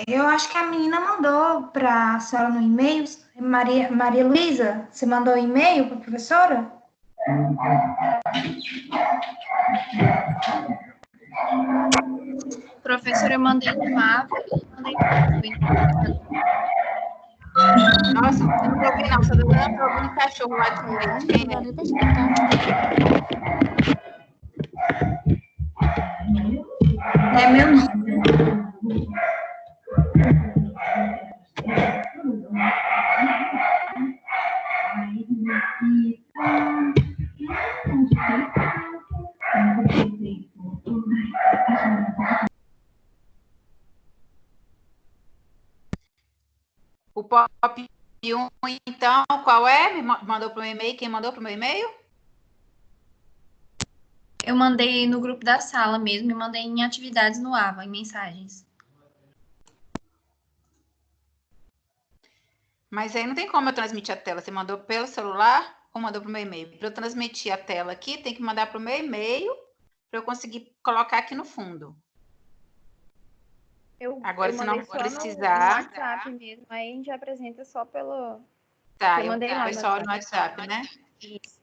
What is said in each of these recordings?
Eu acho que a menina mandou para a senhora no e-mail. Maria Luísa, você mandou e-mail para a professora? Professora, eu mandei no Ava e mandei no Google. Nossa, eu não tô ouvindo, não. Só tô ouvindo cachorro latindo aí. De quem é? É meu não. O POP 1, então, qual é? Me mandou para o meu e-mail? Quem mandou para o meu e-mail? Eu mandei no grupo da sala mesmo e mandei em atividades no Ava, em mensagens. Mas aí não tem como eu transmitir a tela. Você mandou pelo celular ou mandou para o meu e-mail? Para eu transmitir a tela aqui, tem que mandar para o meu e-mail para eu conseguir colocar aqui no fundo. Agora, se não precisar... No WhatsApp mesmo, aí a gente apresenta só pelo... Tá, eu mandei lá só no WhatsApp, né? Isso.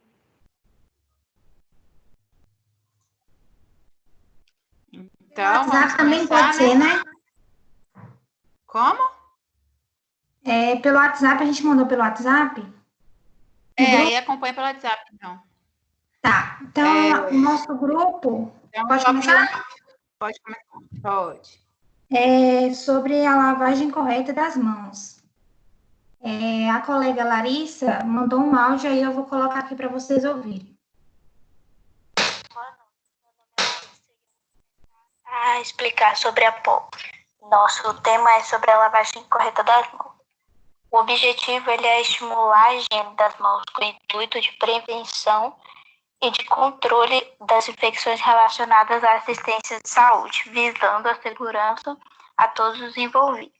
Então, WhatsApp também pode ser, né? Como? Pelo WhatsApp, a gente mandou pelo WhatsApp? Aí acompanha pelo WhatsApp, então. Tá, então o nosso grupo... Então, pode começar? Pode começar. Pode. Sobre a lavagem correta das mãos. A colega Larissa mandou um áudio, aí eu vou colocar aqui para vocês ouvirem. A explicar sobre a POP. Nosso tema é sobre a lavagem correta das mãos. O objetivo é estimular a higiene das mãos com o intuito de prevenção e de controle das infecções relacionadas à assistência de saúde, visando a segurança a todos os envolvidos.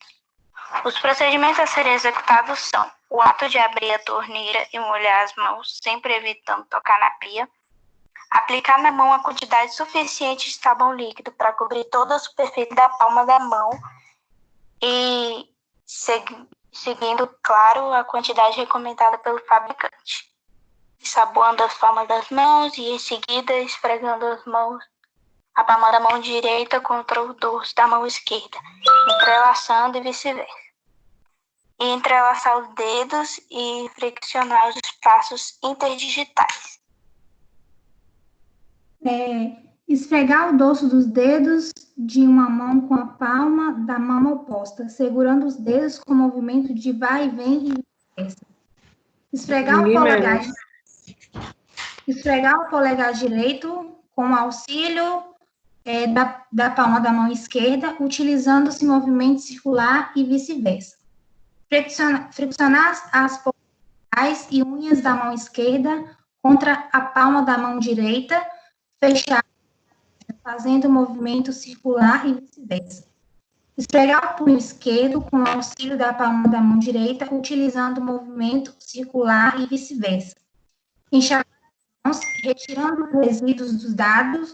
Os procedimentos a serem executados são o ato de abrir a torneira e molhar as mãos, sempre evitando tocar na pia, aplicar na mão a quantidade suficiente de sabão líquido para cobrir toda a superfície da palma da mão e seguindo, claro, a quantidade recomendada pelo fabricante. Ensaboando as palmas das mãos e, em seguida, esfregando a palma da mão direita contra o dorso da mão esquerda, entrelaçando e vice-versa. E entrelaçar os dedos e friccionar os espaços interdigitais. Esfregar o dorso dos dedos de uma mão com a palma da mão oposta, segurando os dedos com movimento de vai e vem e vice-versa. Esfregar o polegar direito com auxílio da palma da mão esquerda, utilizando-se movimento circular e vice-versa. Friccionar as polegares e unhas da mão esquerda contra a palma da mão direita, fechar, fazendo movimento circular e vice-versa. Esfregar o punho esquerdo com o auxílio da palma da mão direita, utilizando o movimento circular e vice-versa. Enxaguar as mãos, retirando os resíduos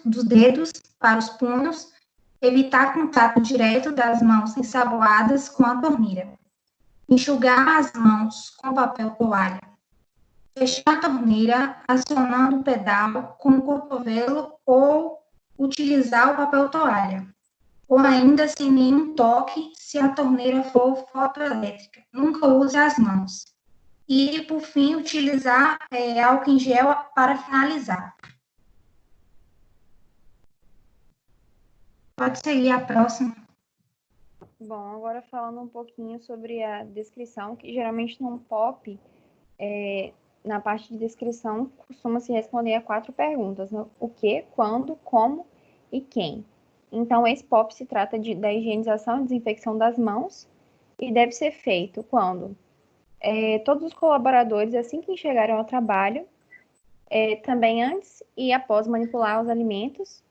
dos dedos para os punhos, evitar contato direto das mãos ensaboadas com a torneira. Enxugar as mãos com papel toalha. Fechar a torneira acionando o pedal com o cotovelo ou utilizar o papel toalha. Ou ainda sem nenhum toque, se a torneira for fotoelétrica. Nunca use as mãos. E, por fim, utilizar álcool em gel para finalizar. Pode seguir a próxima. Bom, agora falando um pouquinho sobre a descrição, que geralmente num POP, na parte de descrição, costuma-se responder a 4 perguntas, né? O que, quando, como e quem. Então, esse POP se trata da higienização e desinfecção das mãos e deve ser feito quando todos os colaboradores, assim que chegarem ao trabalho, também antes e após manipular os alimentos,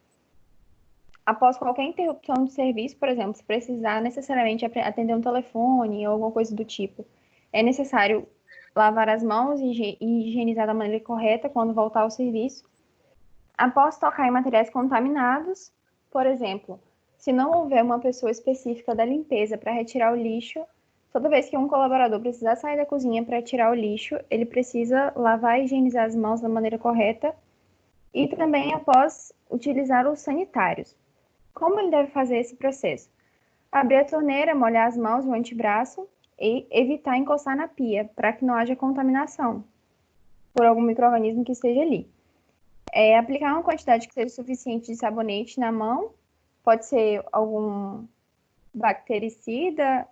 após qualquer interrupção de serviço, por exemplo, se precisar necessariamente atender um telefone ou alguma coisa do tipo, é necessário lavar as mãos e higienizar da maneira correta quando voltar ao serviço. Após tocar em materiais contaminados, por exemplo, Se não houver uma pessoa específica da limpeza para retirar o lixo, toda vez que um colaborador precisar sair da cozinha para tirar o lixo, ele precisa lavar e higienizar as mãos da maneira correta e também após utilizar os sanitários. Como ele deve fazer esse processo? Abrir a torneira, molhar as mãos e o antebraço e evitar encostar na pia, para que não haja contaminação por algum micro-organismo que esteja ali. Aplicar uma quantidade que seja suficiente de sabonete na mão, pode ser algum bactericida,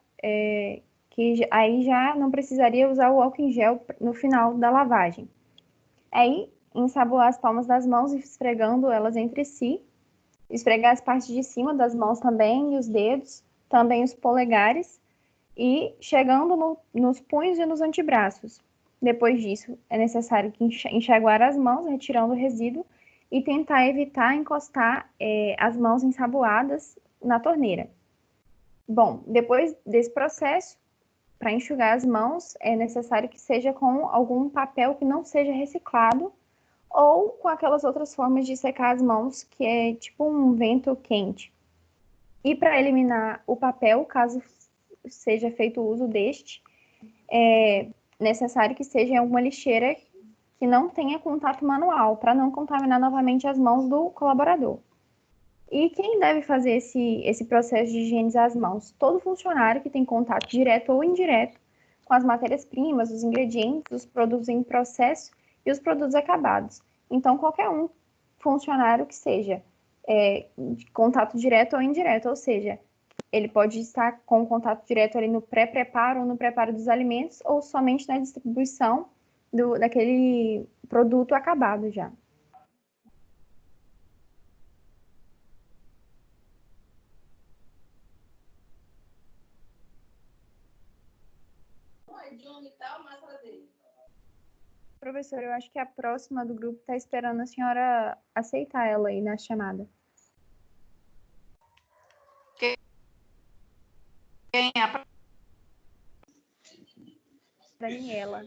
que aí já não precisaria usar o álcool em gel no final da lavagem. Aí, ensaboar as palmas das mãos e esfregando elas entre si, esfregar as partes de cima das mãos também, e os dedos, também os polegares, e chegando nos punhos e nos antebraços. Depois disso, é necessário enxaguar as mãos, retirando o resíduo, e tentar evitar encostar as mãos ensaboadas na torneira. Bom, depois desse processo, para enxugar as mãos, é necessário que seja com algum papel que não seja reciclado, ou com aquelas outras formas de secar as mãos, que é tipo um vento quente. E para eliminar o papel, caso seja feito uso deste, é necessário que seja em alguma lixeira que não tenha contato manual, para não contaminar novamente as mãos do colaborador. E quem deve fazer esse processo de higienizar as mãos? Todo funcionário que tem contato direto ou indireto com as matérias-primas, os ingredientes, os produtos em processo e os produtos acabados. Então, qualquer um funcionário que seja de contato direto ou indireto, ou seja, ele pode estar com contato direto ali no pré-preparo ou no preparo dos alimentos, ou somente na distribuição daquele produto acabado já. Professor, eu acho que a próxima do grupo está esperando a senhora aceitar ela aí na chamada. Quem é a Daniela.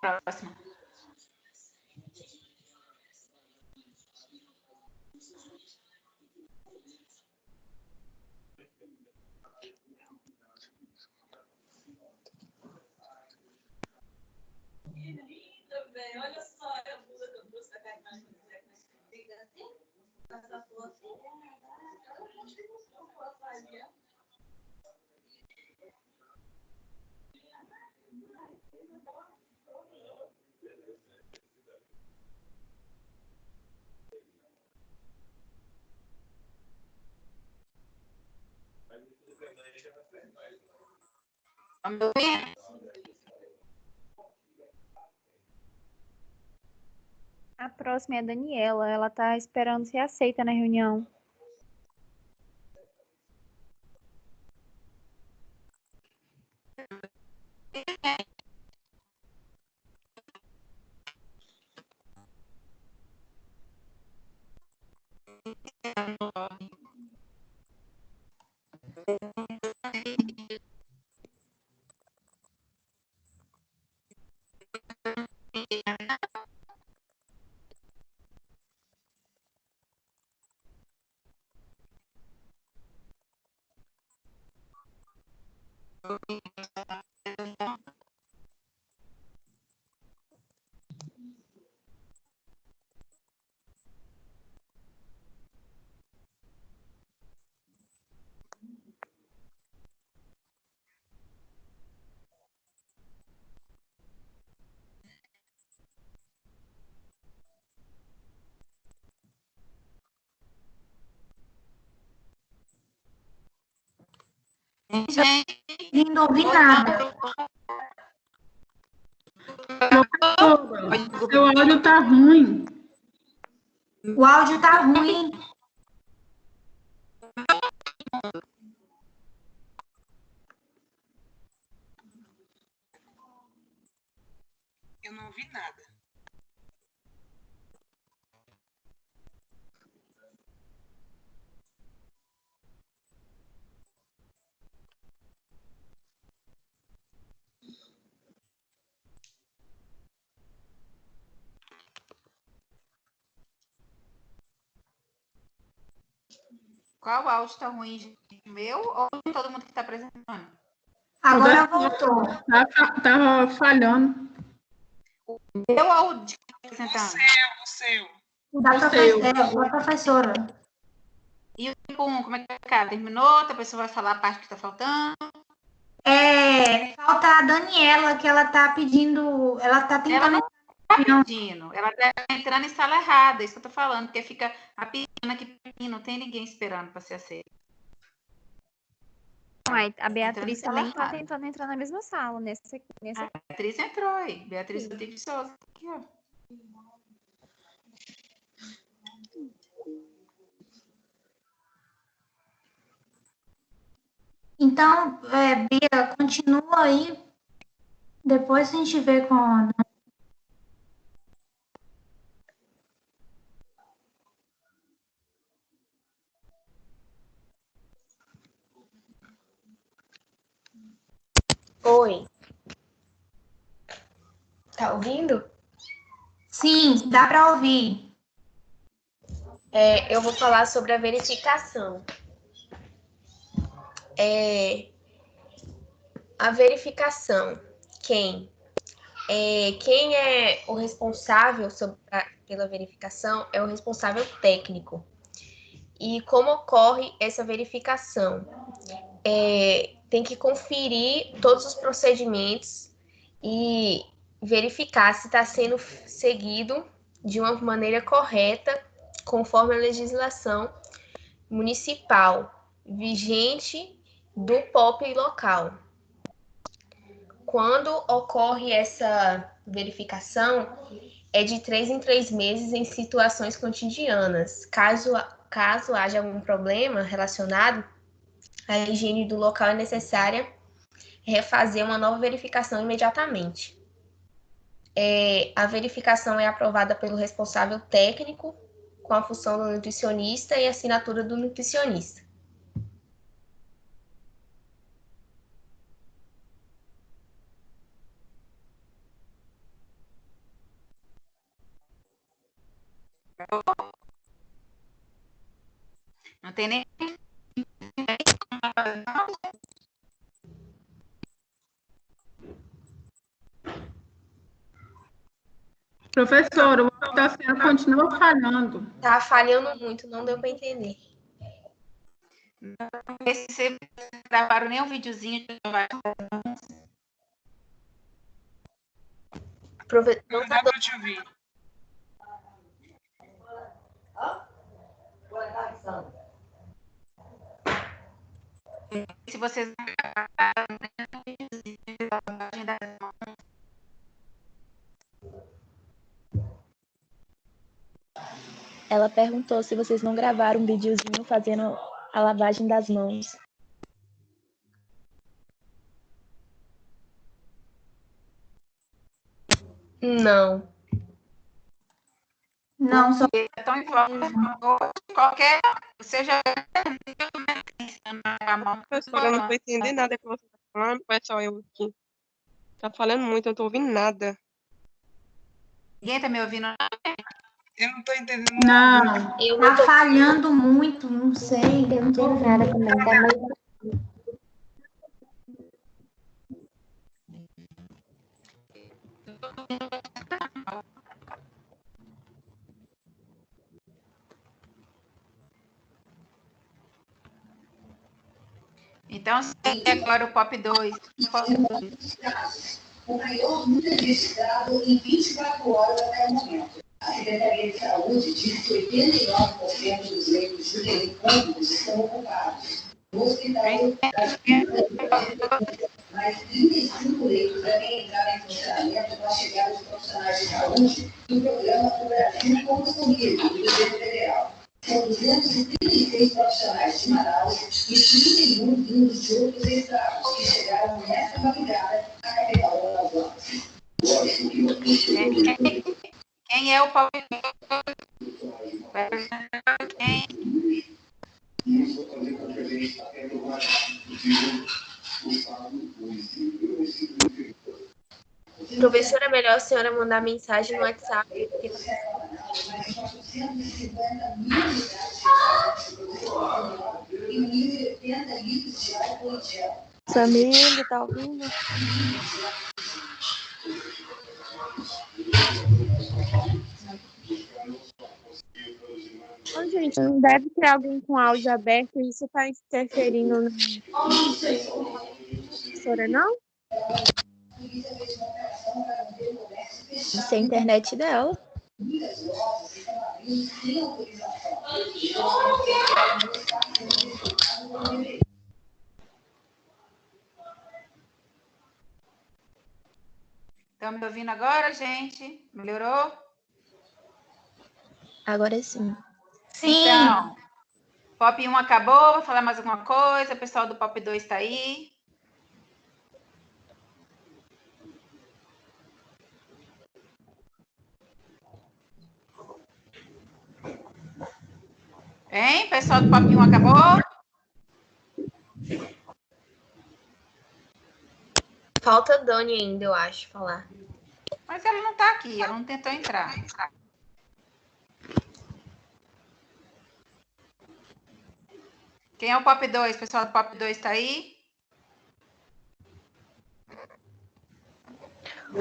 próxima? Olha só, a blusa da bolsa da imagem. Fica assim? Essa flor assim? A próxima é a Daniela. Ela está esperando ser aceita na reunião. Não ouvi nada. Seu áudio tá ruim. O áudio tá ruim. Eu não ouvi nada. Qual áudio está ruim, gente? O meu ou de todo mundo que está apresentando? Agora voltou. Tava falhando. Eu áudio de quem está apresentando? O seu. O da seu. da professora. E o tipo 1, como é que é? Terminou? A pessoa vai falar a parte que está faltando? Falta a Daniela, que ela tá pedindo. Ela tá Ela tentando. não está pedindo. Ela está entrando em sala errada. É isso que eu estou falando. Porque fica rapidinho aqui. Não tem ninguém esperando para ser aceito. A Beatriz Entrando em também sala está errada. tentando entrar na mesma sala, nesse Beatriz entrou aí. Beatriz Rodrigues de Souza. Aqui, ó. Então, Bia, continua aí. Depois a gente vê com a. Oi. Tá ouvindo? Sim, dá para ouvir. Eu vou falar sobre a verificação. A verificação, quem é o responsável pela verificação é o responsável técnico. E como ocorre essa verificação? Tem que conferir todos os procedimentos e verificar se está sendo seguido de uma maneira correta, conforme a legislação municipal vigente do POP local. Quando ocorre essa verificação, é de 3 em 3 meses em situações cotidianas. Caso haja algum problema relacionado à higiene do local, é necessária refazer uma nova verificação imediatamente. A verificação é aprovada pelo responsável técnico, com a função do nutricionista e assinatura do nutricionista. Não tem nem. Professora, o áudio da senhora continua falhando. Tá falhando muito, não deu para entender. Não sei se vocês gravaram nem um videozinho. Não dá para te ouvir. Se vocês gravaram nem um videozinho da lavagem das mãos. Ela perguntou se vocês não gravaram um videozinho fazendo a lavagem das mãos. Não. Não, só. Então, qualquer. Seja. Professora, eu não estou entendendo nada que você está falando. Ou é só eu aqui? Tá falando muito, eu não estou ouvindo nada. Ninguém está me ouvindo? Eu não estou entendendo nada. Tá falhando muito, não sei. Eu não tô ouvindo nada também, tá meio... Então, segue agora o POP 2. O maior número registrado em 24 horas até o momento. A Secretaria de Saúde diz que 89% dos leitos de UTI públicos estão ocupados. No hospital, mais 35 leitos devem entrar em funcionamento com a chegada de profissionais de saúde do programa do Brasil Consumível do governo federal. São 236 profissionais de Manaus e 31 vindos de outros estados que chegaram nesta madrugada à capital do Amazonas. Quem é o POP? Quem? Professora, é melhor a senhora mandar mensagem no WhatsApp. Samir, tá ouvindo? Ô, gente, não deve ter alguém com áudio aberto, isso está interferindo na professora, não? Isso é a internet dela. Estão me ouvindo agora, gente? Melhorou? Agora sim. Sim. Então, Pop 1 acabou, vou falar mais alguma coisa? O pessoal do Pop 2 está aí? Hein? Pessoal do Pop 1 acabou? Falta a Dani ainda, eu acho, falar. Mas ela não está aqui, ela não tentou entrar. Quem é o Pop 2? O pessoal do Pop 2 está aí?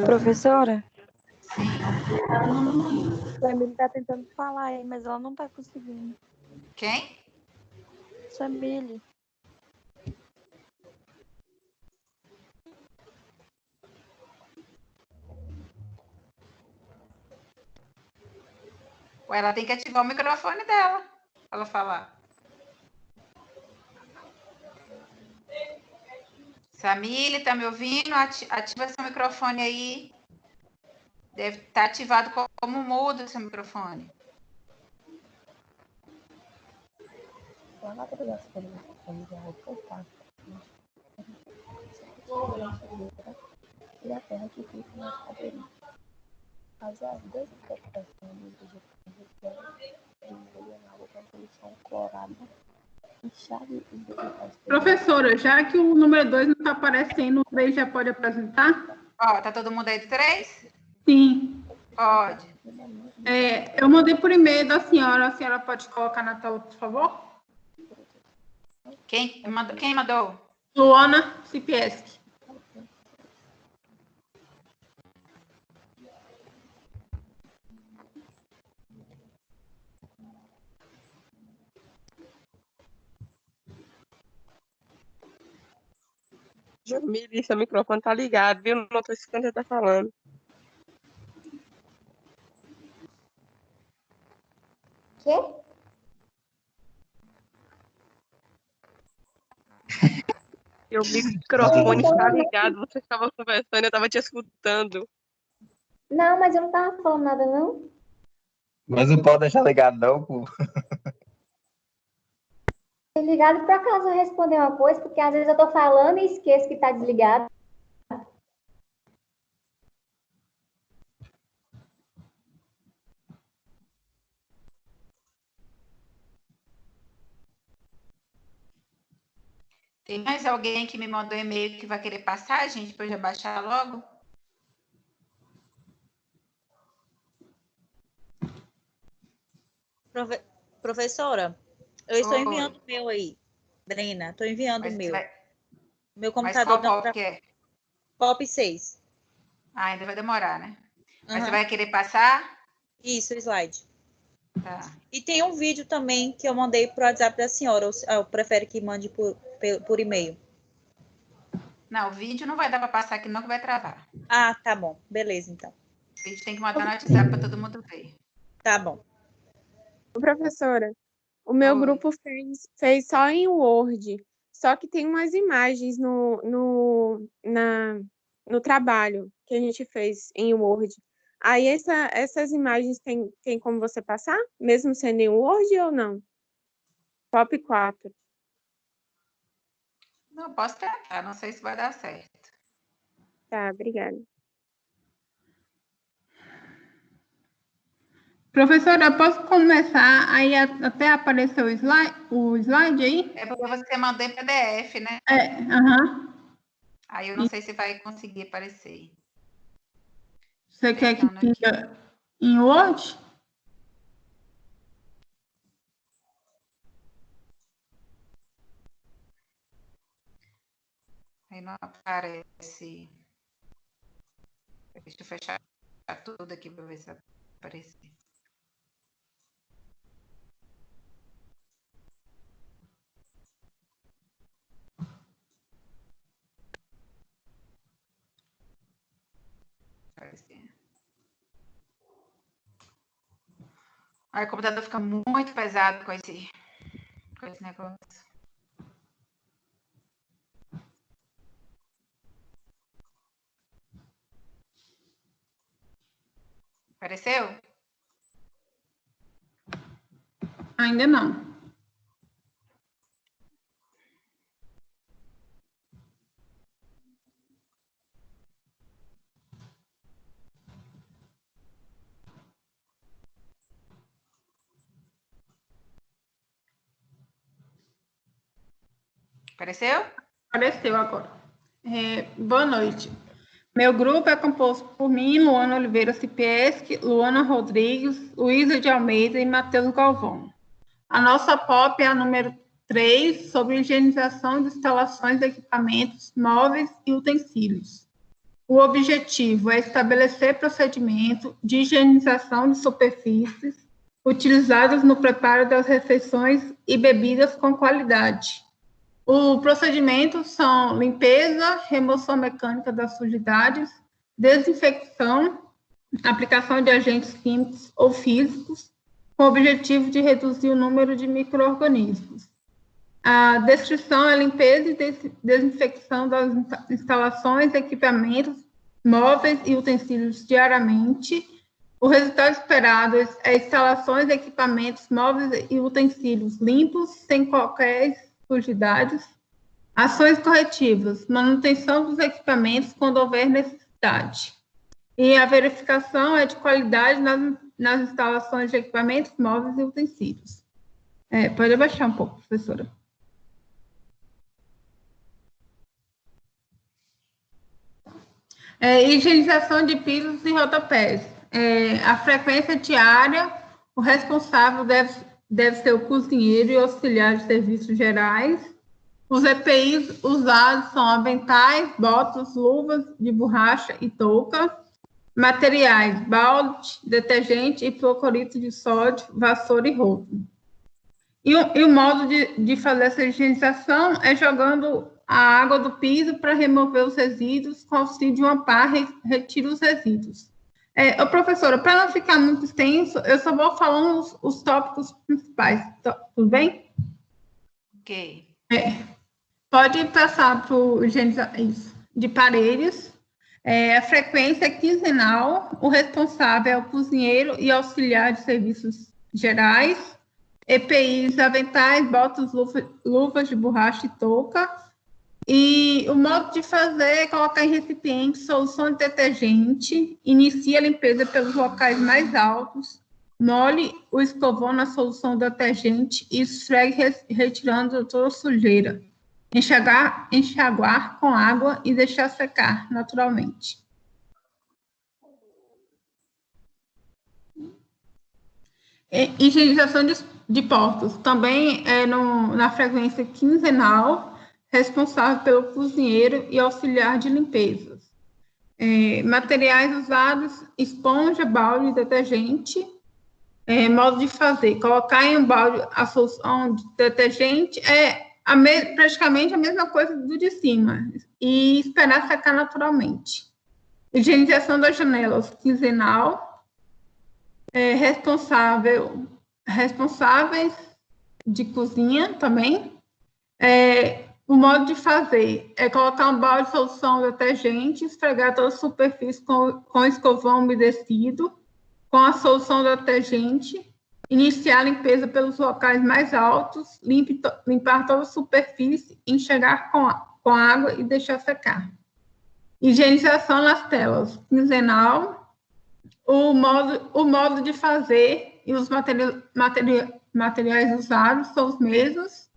Professora? Sim. Samir tá tentando falar aí, mas ela não tá conseguindo. Quem? Samir. Ué, ela tem que ativar o microfone dela para ela falar. Samile, tá me ouvindo? Ativa seu microfone aí. Deve estar ativado como mudo seu microfone. E a terra que fica na cadeirinha. As águas da estação do clorada e chave e vegetais. Professora, já que o número 2 não está aparecendo, o 3 já pode apresentar? Ó, tá todo mundo aí do 3? Sim. Pode. Eu mandei por e-mail da senhora. A senhora pode colocar na tela, por favor? Quem mandou? Luana Cipieski. Jamile, seu microfone tá ligado, viu? Não tô escutando o que você tá falando. Quê? Seu microfone está ligado, você estava conversando, eu estava te escutando. Não, mas eu não tava falando nada, não. Mas não pode deixar ligado, não, pô. Desligado por acaso eu responder uma coisa, porque às vezes eu tô falando e esqueço que tá desligado. Tem mais alguém que me mandou e-mail que vai querer passar, gente, para eu já baixar logo? Professora, eu estou Oi. enviando o meu aí. Brena, estou enviando o meu. Meu Mas computador qual não pop que é? Pop 6. Ah, ainda vai demorar, né? Mas Uhum. você vai querer passar? Isso, slide. Tá. E tem um vídeo também que eu mandei pro WhatsApp da senhora. Ou prefere que mande por e-mail? Não, o vídeo não vai dar para passar aqui não, que vai travar. Ah, tá bom. Beleza, então. A gente tem que mandar no WhatsApp para todo mundo ver. Tá bom. Professora, o meu Oi. grupo fez só em Word, só que tem umas imagens no trabalho que a gente fez em Word. Aí essas imagens tem como você passar, mesmo sendo em Word ou não? Pop 4. Não, posso tentar, não sei se vai dar certo. Tá, obrigada. Professora, eu posso começar aí até aparecer o slide aí? É porque você mandou em PDF, né? Aham. Aí eu não sei se vai conseguir aparecer. Você quer que fique em Word? Aí não aparece. Deixa eu fechar tudo aqui para ver se aparece. Aí o computador fica muito pesado com esse negócio. Apareceu? Ainda não. Apareceu? Apareceu agora. Boa noite. Meu grupo é composto por mim, Luana Oliveira Cipieski, Luana Rodrigues, Luísa de Almeida e Matheus Galvão. A nossa POP é a número 3, sobre higienização de instalações de equipamentos móveis e utensílios. O objetivo é estabelecer procedimento de higienização de superfícies utilizadas no preparo das refeições e bebidas com qualidade. O procedimento são limpeza, remoção mecânica das sujidades, desinfecção, aplicação de agentes químicos ou físicos, com o objetivo de reduzir o número de micro-organismos. A descrição é limpeza e desinfecção das instalações, equipamentos, móveis e utensílios diariamente. O resultado esperado é instalações, equipamentos, móveis e utensílios limpos, sem qualquer sujidades. Ações corretivas, manutenção dos equipamentos quando houver necessidade. E a verificação é de qualidade nas instalações de equipamentos, móveis e utensílios. Pode abaixar um pouco, professora. Higienização de pisos e rodapés. A frequência diária, o responsável deve ser o cozinheiro e auxiliar de serviços gerais. Os EPIs usados são aventais, botas, luvas de borracha e touca. Materiais, balde, detergente, hipoclorito de sódio, vassoura e rodo. E o modo de fazer essa higienização é jogando a água do piso para remover os resíduos, com auxílio de uma pá, retira os resíduos. Professora, para não ficar muito extenso, eu só vou falando os tópicos principais, tudo bem? Ok. Pode passar para o higienização de paredes. A frequência é quinzenal, o responsável é o cozinheiro e auxiliar de serviços gerais. EPIs, aventais, botas, luvas de borracha e touca. E o modo de fazer é colocar em recipiente solução de detergente, inicie a limpeza pelos locais mais altos, molhe o escovão na solução de detergente e esfregue retirando toda a sujeira. Enxaguar com água e deixar secar naturalmente. Higienização de portas, também na frequência quinzenal, responsável pelo cozinheiro e auxiliar de limpezas. Materiais usados, esponja, balde e detergente. Modo de fazer, colocar em um balde a solução de detergente praticamente a mesma coisa do de cima, e esperar secar naturalmente. Higienização das janelas, quinzenal. Responsáveis de cozinha também. O modo de fazer é colocar um balde de solução de detergente, esfregar toda a superfície com escovão umedecido, com a solução de detergente, iniciar a limpeza pelos locais mais altos, limpar toda a superfície, enxaguar com água e deixar secar. Higienização nas telas, quinzenal. O modo de fazer e os materiais usados são os mesmos.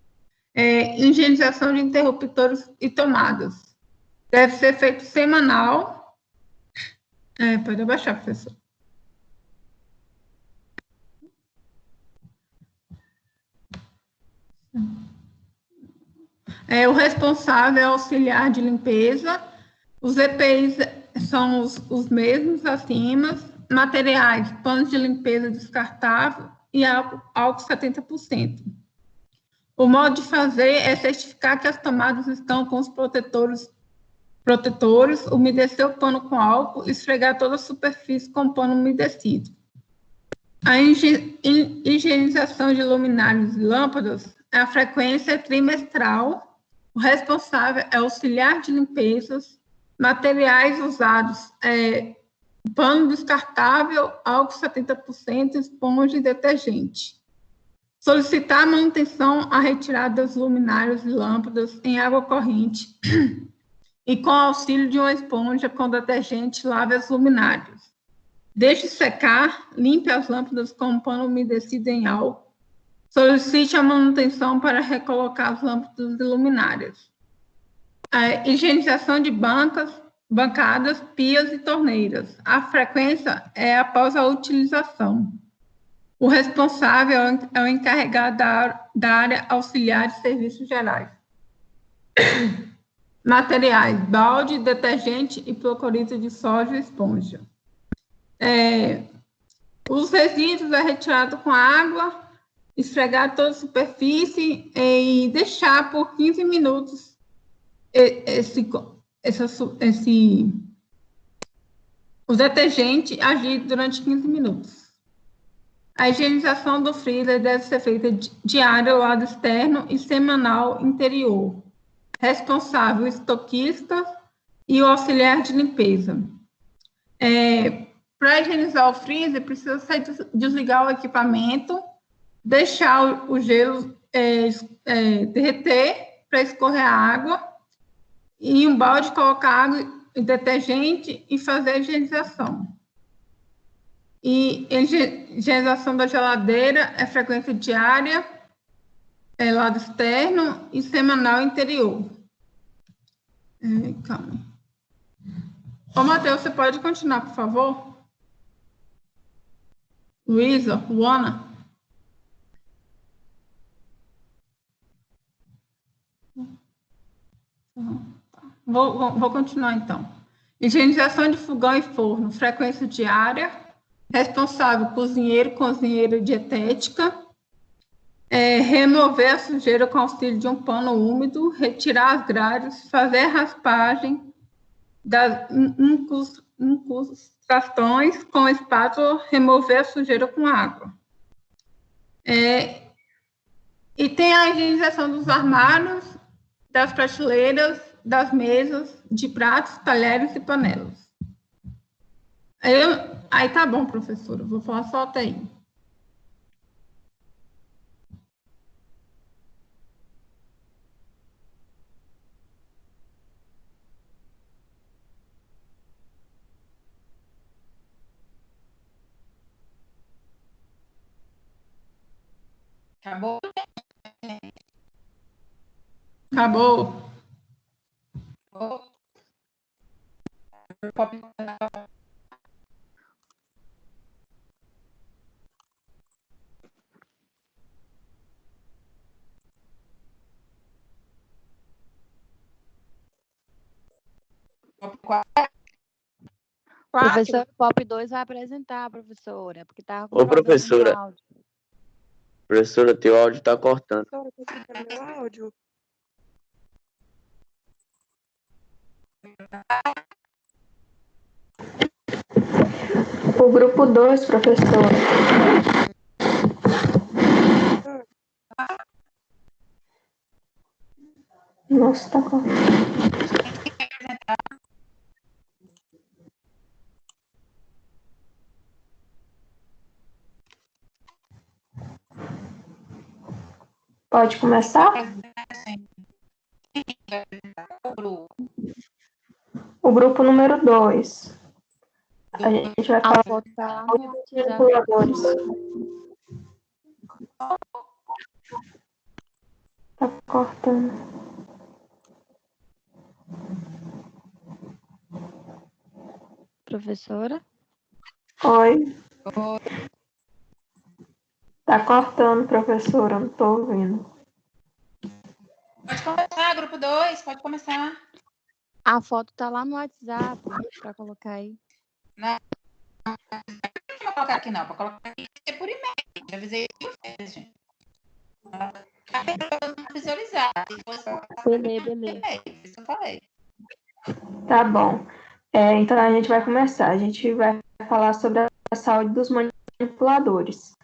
Higienização de interruptores e tomadas. Deve ser feito semanal. Pode abaixar, professor. O responsável é auxiliar de limpeza. Os EPIs são os mesmos acima. Materiais, panos de limpeza descartável e álcool 70%. O modo de fazer é certificar que as tomadas estão com os protetores, umedecer o pano com álcool, esfregar toda a superfície com pano umedecido. A higienização de luminárias e lâmpadas, a frequência é trimestral. O responsável é auxiliar de limpezas. Materiais usados pano descartável, álcool 70%, esponja e detergente. Solicitar a manutenção, a retirada das luminárias e lâmpadas em água corrente e com auxílio de uma esponja com detergente, lave as luminárias. Deixe secar, limpe as lâmpadas com um pano umedecido em álcool. Solicite a manutenção para recolocar as lâmpadas e luminárias. A higienização de bancadas, pias e torneiras. A frequência é após a utilização. O responsável é o encarregado da área auxiliar de serviços gerais. Materiais, balde, detergente e hipoclorito de sódio e esponja. Os resíduos é retirado com água, esfregar toda a superfície e deixar por 15 minutos o detergente agir durante 15 minutos. A higienização do freezer deve ser feita diária ao lado externo e semanal interior. Responsável, estoquista e o auxiliar de limpeza. Para higienizar o freezer, precisa desligar o equipamento, deixar o gelo derreter para escorrer a água, e um balde colocar água e detergente e fazer a higienização. E a higienização da geladeira é frequência diária, lado externo e semanal interior. Calma. Matheus, você pode continuar, por favor? Luísa, Luana? Vou continuar, então. Higienização de fogão e forno, frequência diária. Responsável, cozinheiro, cozinheira dietética. Remover a sujeira com auxílio de um pano úmido, retirar as grades, fazer raspagem das incrustações com espátula, remover a sujeira com água. E tem a higienização dos armários, das prateleiras, das mesas, de pratos, talheres e panelas. Aí tá bom, professora, vou falar só até aí. Acabou? Acabou. Professor, POP 2 vai apresentar, professora, porque tá com Ô, problema professora. no áudio. Professora, teu áudio tá cortando. Meu áudio. O grupo 2, professor. Nossa, tá cortando. Pode começar? O grupo número 2. A gente vai falar dos manipuladores. Tá cortando. Professora? Oi. Tá cortando, professora, não tô ouvindo. Pode começar, grupo 2, pode começar. A foto tá lá no WhatsApp para colocar aí. Não vou colocar aqui, não. Vou colocar aqui por e-mail. Já avisei vocês, gente. Não visualizar. Beleza. Isso eu falei. Tá bom. Então a gente vai começar. A gente vai falar sobre a saúde dos manipuladores.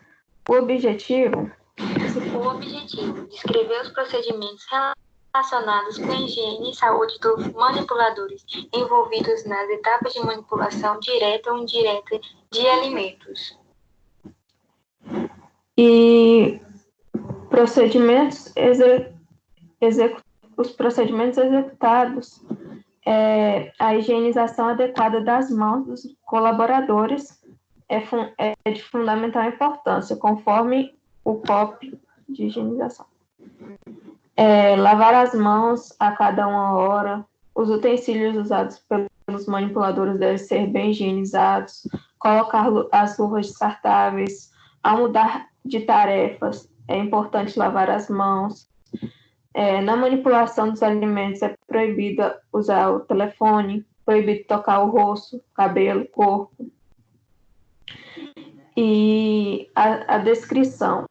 O objetivo, descrever os procedimentos relacionados com a higiene e saúde dos manipuladores envolvidos nas etapas de manipulação direta ou indireta de alimentos. E os procedimentos executados, a higienização adequada das mãos dos colaboradores é de fundamental importância, conforme o POP de higienização. Lavar as mãos a cada 1 hora, os utensílios usados pelos manipuladores devem ser bem higienizados, colocar as luvas descartáveis, ao mudar de tarefas, é importante lavar as mãos. Na manipulação dos alimentos é proibido usar o telefone, proibido tocar o rosto, cabelo, corpo. E a descrição.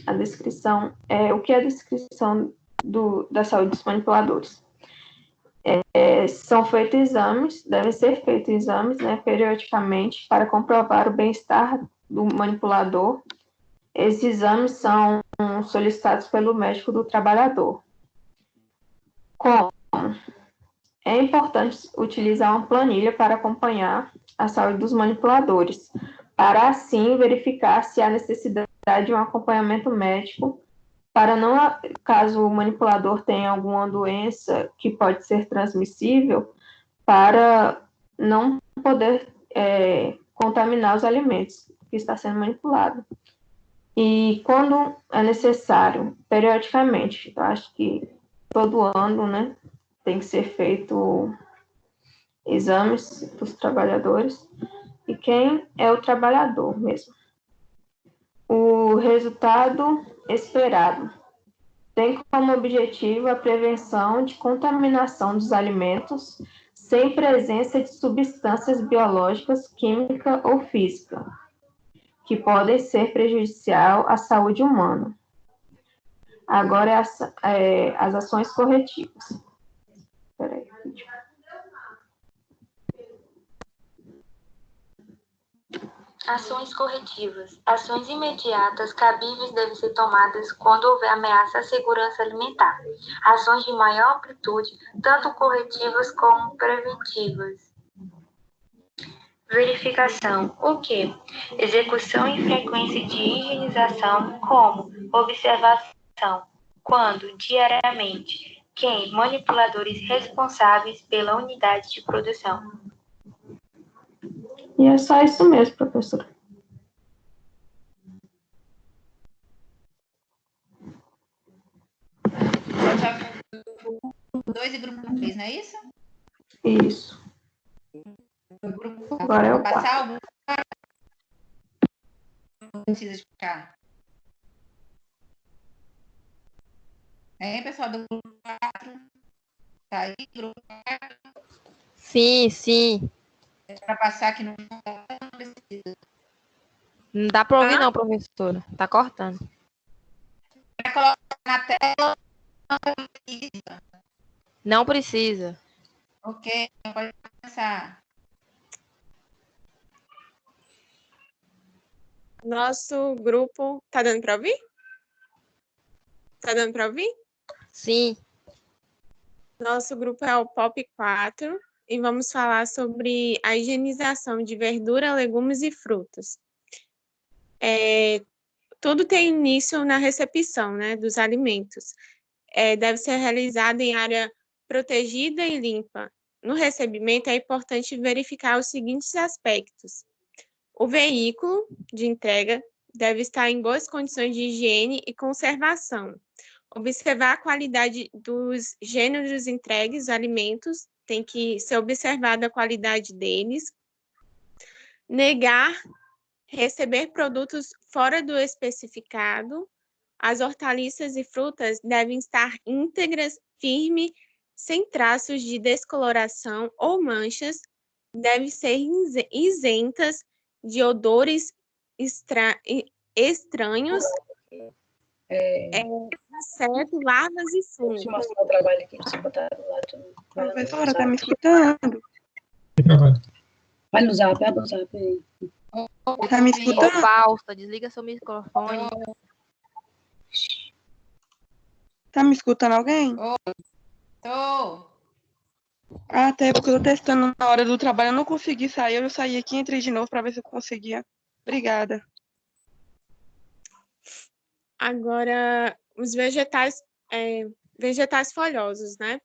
A descrição o que é a descrição da saúde dos manipuladores? São feitos exames, devem ser feitos exames, né, periodicamente para comprovar o bem-estar do manipulador. Esses exames são solicitados pelo médico do trabalhador. Como? É importante utilizar uma planilha para acompanhar a saúde dos manipuladores, para assim verificar se há necessidade de um acompanhamento médico, para não, caso o manipulador tenha alguma doença que pode ser transmissível, para não poder contaminar os alimentos que está sendo manipulado. E quando é necessário, periodicamente, eu acho que todo ano, né, tem que ser feito exames para os trabalhadores. E quem é o trabalhador mesmo? O resultado esperado tem como objetivo a prevenção de contaminação dos alimentos sem presença de substâncias biológicas, química ou física, que podem ser prejudicial à saúde humana. Agora, as ações corretivas. Espera aí. Ações corretivas. Ações imediatas cabíveis devem ser tomadas quando houver ameaça à segurança alimentar. Ações de maior amplitude, tanto corretivas como preventivas. Verificação. O que? Execução e frequência de higienização, como observação. Quando? Diariamente. Quem? Manipuladores responsáveis pela unidade de produção. E é só isso mesmo, professora. Grupo 2 e grupo 3, não é isso? Isso. Agora é o 4. Não precisa explicar. Pessoal do grupo 4? Tá aí, grupo 4? Sim. Para passar aqui no... Não dá para ouvir, não, professora. Tá cortando. Para colocar na tela, não precisa. Ok, pode começar. Nosso grupo... Tá dando para ouvir? Tá dando para ouvir? Sim. Nosso grupo é o POP 4. E vamos falar sobre a higienização de verdura, legumes e frutas. Tudo tem início na recepção, né, dos alimentos. Deve ser realizada em área protegida e limpa. No recebimento, é importante verificar os seguintes aspectos. O veículo de entrega deve estar em boas condições de higiene e conservação. Observar a qualidade dos gêneros entregues, alimentos, tem que ser observada a qualidade deles. Negar receber produtos fora do especificado. As hortaliças e frutas devem estar íntegras, firmes, sem traços de descoloração ou manchas, devem ser isentas de odores estranhos, insetos, larvas e fungos. Deixa eu mostrar o trabalho aqui, deixa eu botar lá tudo. Professora, tá me escutando? Vai no zap, abre o zap aí. Tá me escutando? Falsa, desliga seu microfone. Tá me escutando alguém? Tô. Até porque eu tô testando na hora do trabalho, eu não consegui sair, eu saí aqui e entrei de novo para ver se eu conseguia. Obrigada. Agora, os vegetais folhosos, né?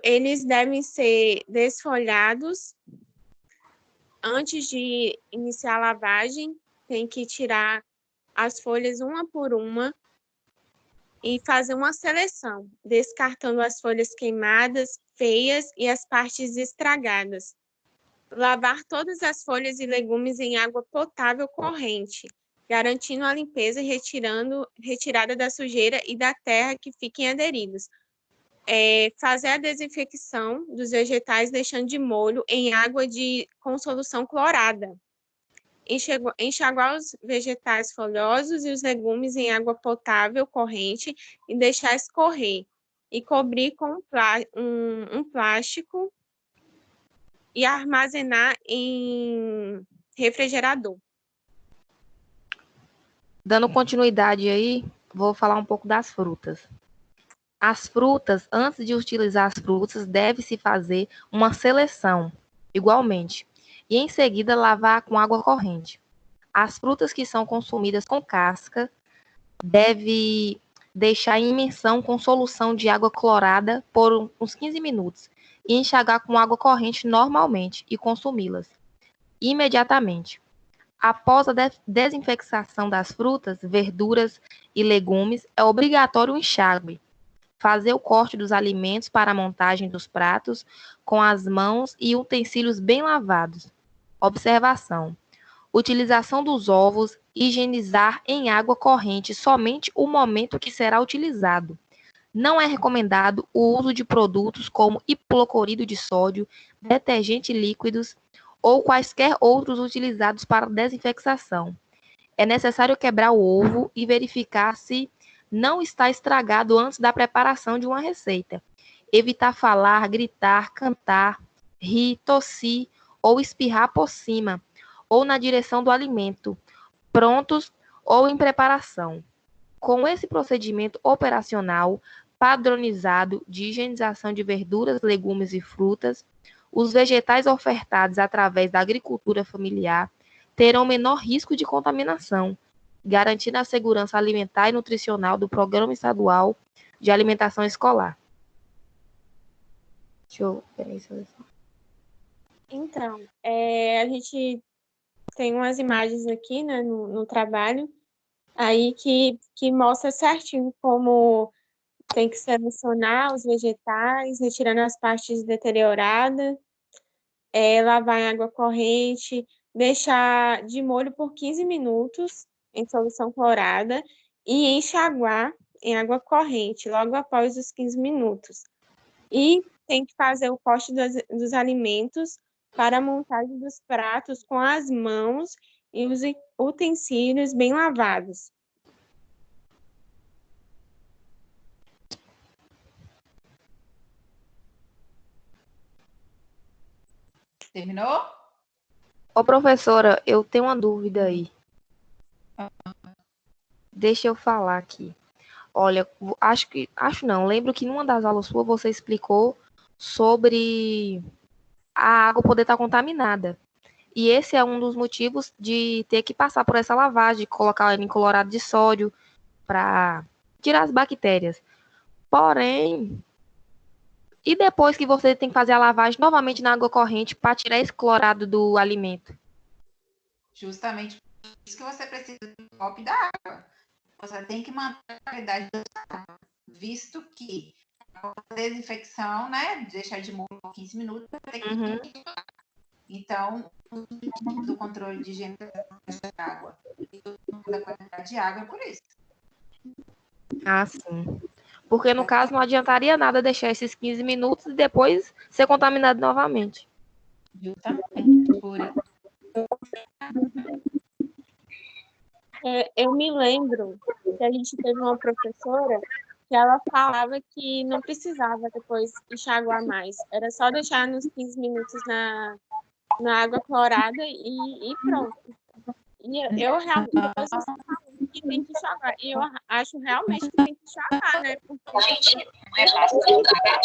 Eles devem ser desfolhados antes de iniciar a lavagem. Tem que tirar as folhas uma por uma e fazer uma seleção, descartando as folhas queimadas, feias e as partes estragadas. Lavar todas as folhas e legumes em água potável corrente, garantindo a limpeza e retirada da sujeira e da terra que fiquem aderidos. Fazer a desinfecção dos vegetais deixando de molho em água com solução clorada. Enxaguar os vegetais folhosos e os legumes em água potável corrente e deixar escorrer. E cobrir com um plástico e armazenar em refrigerador. Dando continuidade aí, vou falar um pouco das frutas. As frutas, antes de utilizar as frutas, deve-se fazer uma seleção, igualmente, e em seguida lavar com água corrente. As frutas que são consumidas com casca deve deixar em imersão com solução de água clorada por uns 15 minutos e enxagar com água corrente normalmente e consumi-las imediatamente. Após a desinfecção das frutas, verduras e legumes, é obrigatório o enxágue. Fazer o corte dos alimentos para a montagem dos pratos com as mãos e utensílios bem lavados. Observação: utilização dos ovos, higienizar em água corrente somente o momento que será utilizado. Não é recomendado o uso de produtos como hipoclorito de sódio, detergente líquidos ou quaisquer outros utilizados para desinfecção. É necessário quebrar o ovo e verificar se não está estragado antes da preparação de uma receita. Evitar falar, gritar, cantar, rir, tossir ou espirrar por cima ou na direção do alimento, prontos ou em preparação. Com esse procedimento operacional padronizado de higienização de verduras, legumes e frutas, os vegetais ofertados através da agricultura familiar terão menor risco de contaminação, garantindo a segurança alimentar e nutricional do Programa Estadual de Alimentação Escolar. Então, a gente tem umas imagens aqui, né, no trabalho, aí que mostra certinho como tem que selecionar os vegetais, retirando as partes deterioradas, lavar em água corrente, deixar de molho por 15 minutos em solução clorada e enxaguar em água corrente logo após os 15 minutos. E tem que fazer o corte dos alimentos para a montagem dos pratos com as mãos e os utensílios bem lavados. Terminou? Ô, professora, eu tenho uma dúvida aí. Deixa eu falar aqui. Olha, lembro que numa das aulas suas você explicou sobre a água poder estar contaminada. E esse é um dos motivos de ter que passar por essa lavagem, colocar ela em clorato de sódio para tirar as bactérias. Porém, e depois que você tem que fazer a lavagem novamente na água corrente para tirar esse clorado do alimento? Justamente por isso que você precisa do copo da água. Você tem que manter a qualidade da água, visto que a desinfecção, né, deixar de molho por 15 minutos, você tem que Então, do controle de higiene da água e da qualidade de água é por isso. Ah, sim. Porque no caso não adiantaria nada deixar esses 15 minutos e depois ser contaminado novamente. Justamente por isso. Eu me lembro que a gente teve uma professora que ela falava que não precisava depois enxaguar mais. Era só deixar nos 15 minutos na água clorada e pronto. E eu realmente, depois você falando que tem que enxaguar. E eu acho realmente que tem que enxaguar, né? Porque Gente, não é fácil de entrar.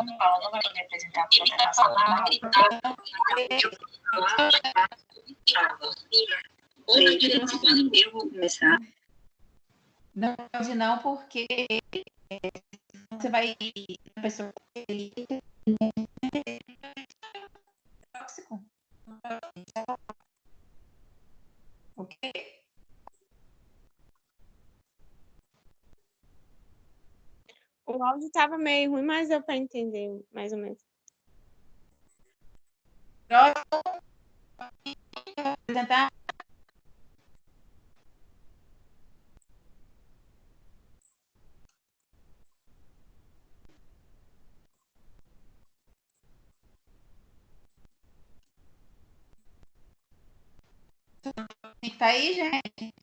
Não fala, não vai poder apresentar a apresentação. Eu vou começar. Não pode não, porque você vai... A pessoa tóxico. Ok? o áudio estava meio ruim, mas deu para entender mais ou menos. Apresentar. Tá aí, gente?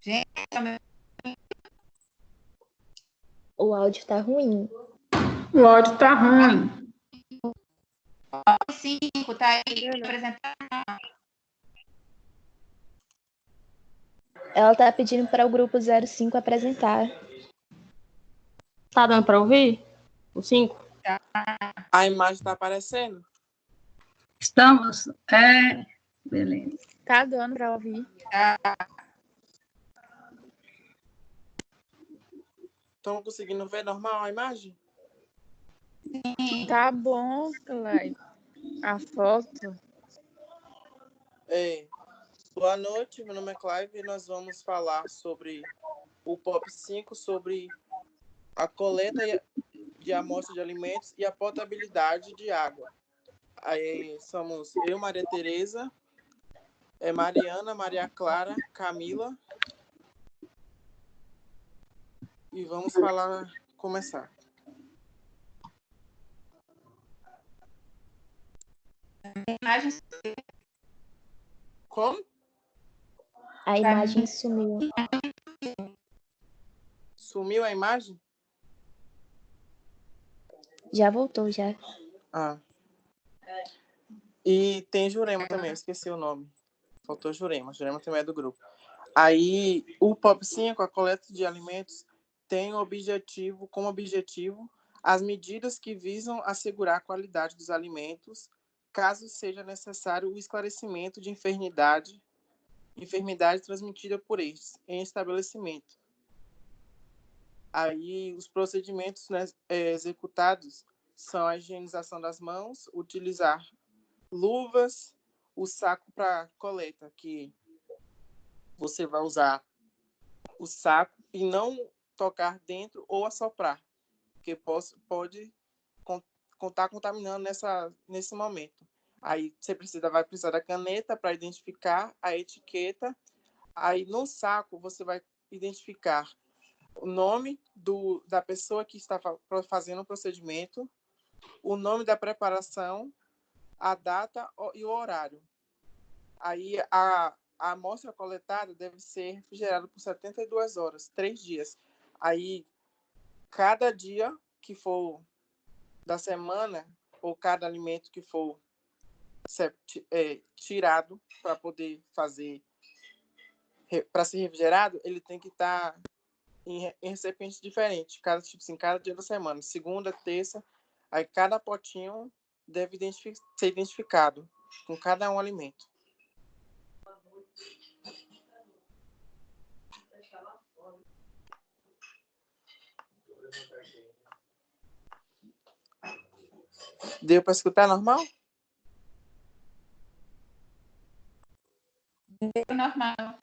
Gente, O áudio tá ruim. O áudio tá ruim. 5, tá aí apresentar. Ela tá pedindo para o grupo 05 apresentar. Tá dando para ouvir? O 5? A imagem tá aparecendo? Estamos. Beleza. Tá dando para ouvir. Estão conseguindo ver normal a imagem? Tá bom, Clay. A foto. Boa noite, meu nome é Clive e nós vamos falar sobre o POP 5, sobre a coleta de amostra de alimentos e a potabilidade de água. Aí somos eu, Maria Tereza, Mariana, Maria Clara, Camila. E vamos começar. Como? A imagem sumiu. Sumiu a imagem? Já voltou, já. Ah. E tem Jurema também, eu esqueci o nome. Faltou Jurema. Jurema também é do grupo. Aí, o POP 5, a coleta de alimentos, tem como objetivo as medidas que visam assegurar a qualidade dos alimentos, caso seja necessário o esclarecimento de enfermidade transmitida por estes em estabelecimento. Aí, os procedimentos, né, executados são a higienização das mãos, utilizar luvas, o saco para coleta, que você vai usar o saco e não tocar dentro ou assoprar, porque pode estar contaminando nesse momento. Aí você vai precisar da caneta para identificar a etiqueta. Aí no saco você vai identificar o nome da pessoa que está fazendo o procedimento, o nome da preparação, a data e o horário. Aí a amostra coletada deve ser refrigerada por 72 horas, 3 dias. Aí, cada dia que for da semana, ou cada alimento que for tirado para poder para ser refrigerado, ele tem que estar em recipientes diferentes, cada dia da semana. Segunda, terça, aí cada potinho deve ser identificado com cada um alimento. Deu para escutar normal? Deu normal.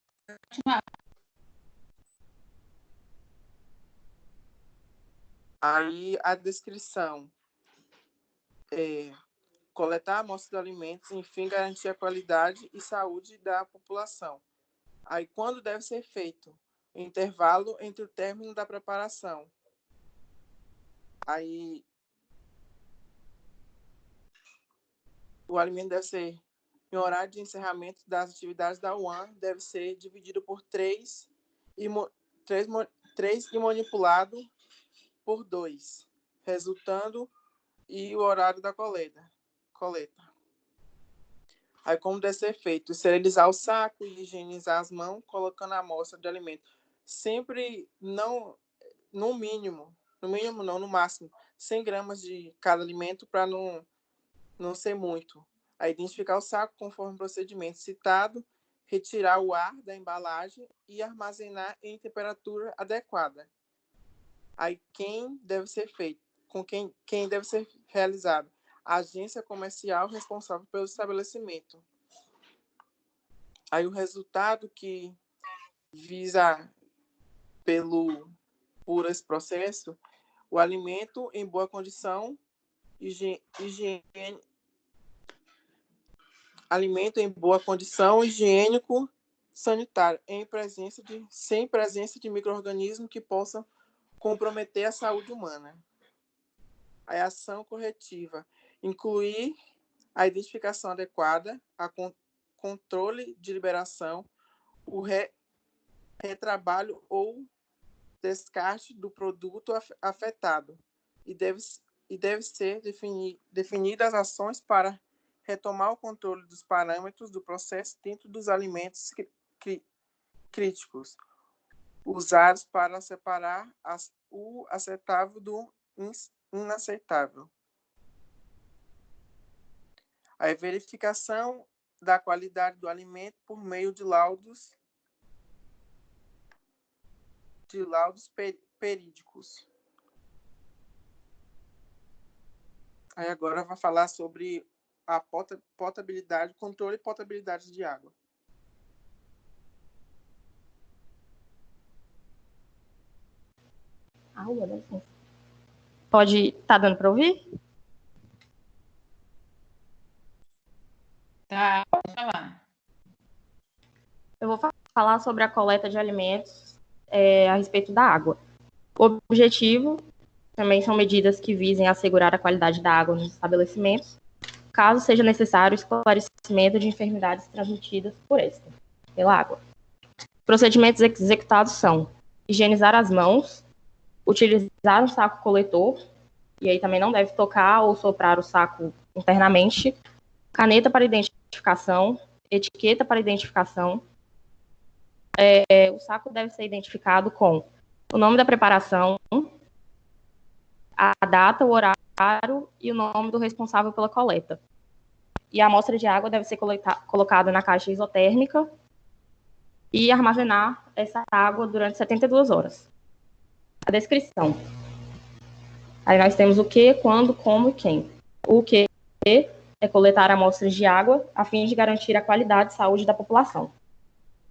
Aí a descrição é coletar amostras de alimentos, enfim, garantir a qualidade e saúde da população. Aí quando deve ser feito? O intervalo entre o término da preparação. Aí o alimento deve ser, em horário de encerramento das atividades da UAN, deve ser dividido por 3 e manipulado por 2, resultando e o horário da coleta. Aí como deve ser feito? Esterilizar o saco e higienizar as mãos, colocando a amostra de alimento. Sempre não, no máximo, 100 gramas de cada alimento para não ser muito. Aí identificar o saco conforme o procedimento citado, retirar o ar da embalagem e armazenar em temperatura adequada. Aí quem deve ser feito? Quem deve ser realizado? A agência comercial responsável pelo estabelecimento. Aí o resultado que visa por esse processo, o alimento em boa condição, alimento em boa condição, higiênico, sanitário, sem presença de micro-organismos que possam comprometer a saúde humana. A ação corretiva, incluir a identificação adequada, a controle de liberação, o retrabalho ou descarte do produto afetado e deve ser definidas ações para retomar o controle dos parâmetros do processo dentro dos alimentos críticos, usados para separar o aceitável do inaceitável. A verificação da qualidade do alimento por meio de laudos perídicos. Aí agora vai falar sobre a potabilidade, controle e potabilidade de água. Tá dando para ouvir? Tá, pode falar. Eu vou falar sobre a coleta de alimentos a respeito da água. O objetivo também são medidas que visem assegurar a qualidade da água nos estabelecimentos, caso seja necessário esclarecimento de enfermidades transmitidas pela água. Procedimentos executados são higienizar as mãos, utilizar um saco coletor, e aí também não deve tocar ou soprar o saco internamente, caneta para identificação, etiqueta para identificação. O saco deve ser identificado com o nome da preparação, a data, o horário e o nome do responsável pela coleta. E a amostra de água deve ser colocada na caixa isotérmica e armazenar essa água durante 72 horas. A descrição. Aí nós temos o que, quando, como e quem. O que é coletar amostras de água a fim de garantir a qualidade e saúde da população.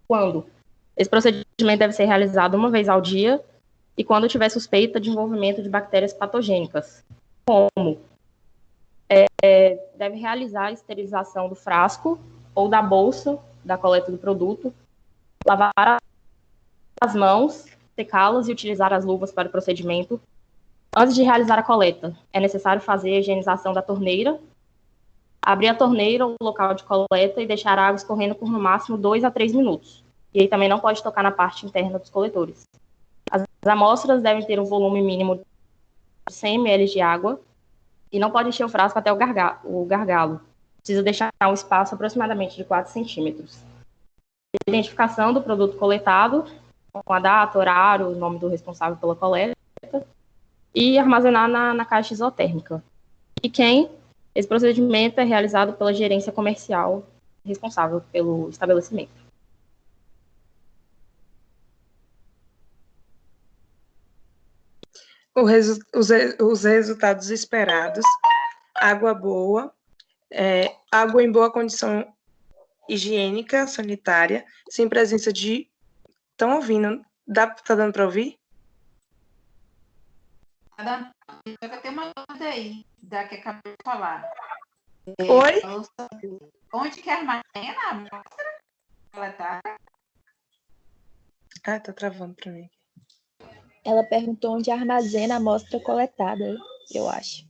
Quando? Esse procedimento deve ser realizado uma vez ao dia e quando tiver suspeita de envolvimento de bactérias patogênicas. Como? Deve realizar a esterilização do frasco ou da bolsa da coleta do produto, lavar as mãos, secá-las e utilizar as luvas para o procedimento. Antes de realizar a coleta, é necessário fazer a higienização da torneira, abrir a torneira ou local de coleta e deixar a água escorrendo por no máximo 2 a 3 minutos. E aí também não pode tocar na parte interna dos coletores. As amostras devem ter um volume mínimo de 100 ml de água e não pode encher o frasco até o gargalo. Precisa deixar um espaço aproximadamente de 4 centímetros. Identificação do produto coletado, com a data, horário, o nome do responsável pela coleta, e armazenar na caixa isotérmica. E esse procedimento é realizado pela gerência comercial responsável pelo estabelecimento. Os resultados esperados: água boa, água em boa condição higiênica, sanitária, sem presença de... Estão ouvindo? Tá dando para ouvir? Eu tenho uma dúvida aí, da que acabou de falar. Oi? Onde que armazena a amostra coletada? Ah, tá travando para mim. Ela perguntou onde armazena a amostra coletada, eu acho.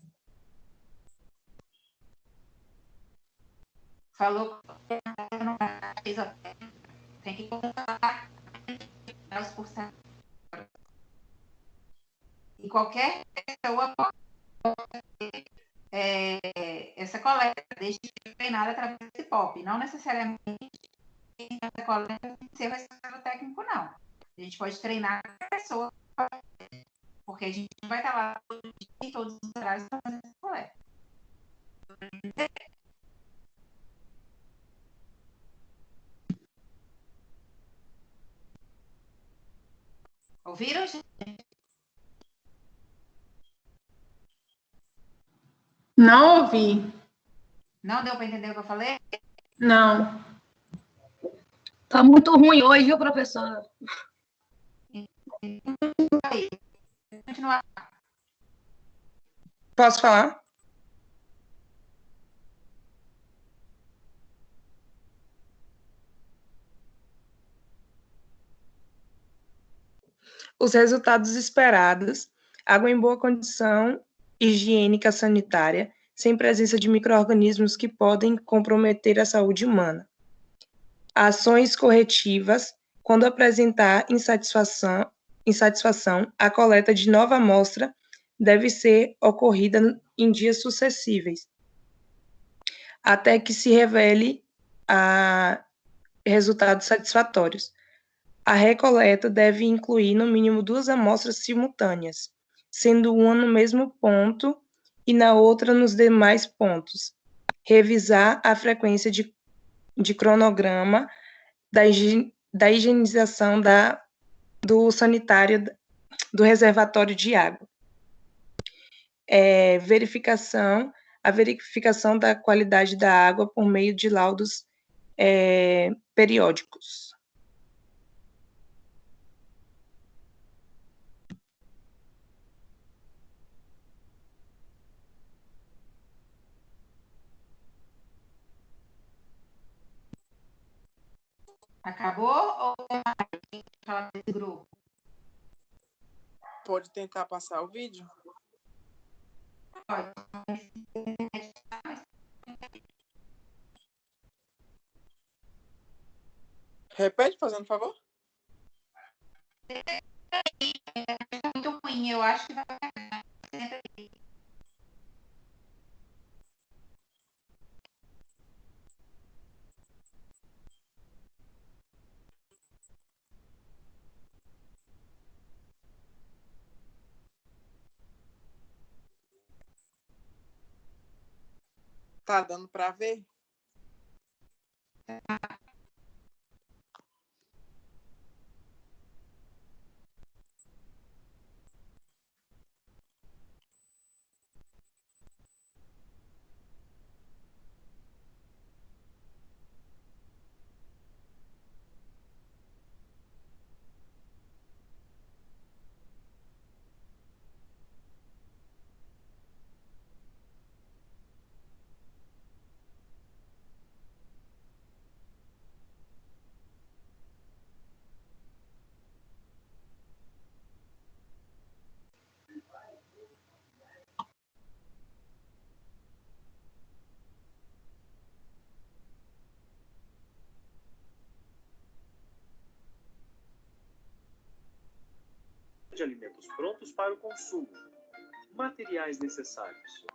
Falou que não tem que colocar os porcentagens. E qualquer pessoa pode essa coleta, desde que seja treinada através desse POP. Não necessariamente essa coleta tem que ser o responsável técnico, não. A gente pode treinar a pessoa, porque a gente não vai estar lá em todos os horários fazendo essa coleta. Ouviram, gente? Não ouvi. Não deu para entender o que eu falei? Não. Tá muito ruim hoje, viu, professora? Continuar. Posso falar? Os resultados esperados: água em boa condição higiênica sanitária, sem presença de micro-organismos que podem comprometer a saúde humana. Ações corretivas: quando apresentar insatisfação, a coleta de nova amostra deve ser ocorrida em dias sucessíveis, até que se revele resultados satisfatórios. A recoleta deve incluir no mínimo 2 amostras simultâneas, sendo uma no mesmo ponto e na outra nos demais pontos. Revisar a frequência de cronograma da higienização do sanitário do reservatório de água. A verificação da qualidade da água por meio de laudos periódicos. Acabou ou falar desse grupo? Pode tentar passar o vídeo? Pode. Repete, fazendo favor. É muito ruim, eu acho que vai. Tá dando para ver? De alimentos prontos para o consumo, materiais necessários: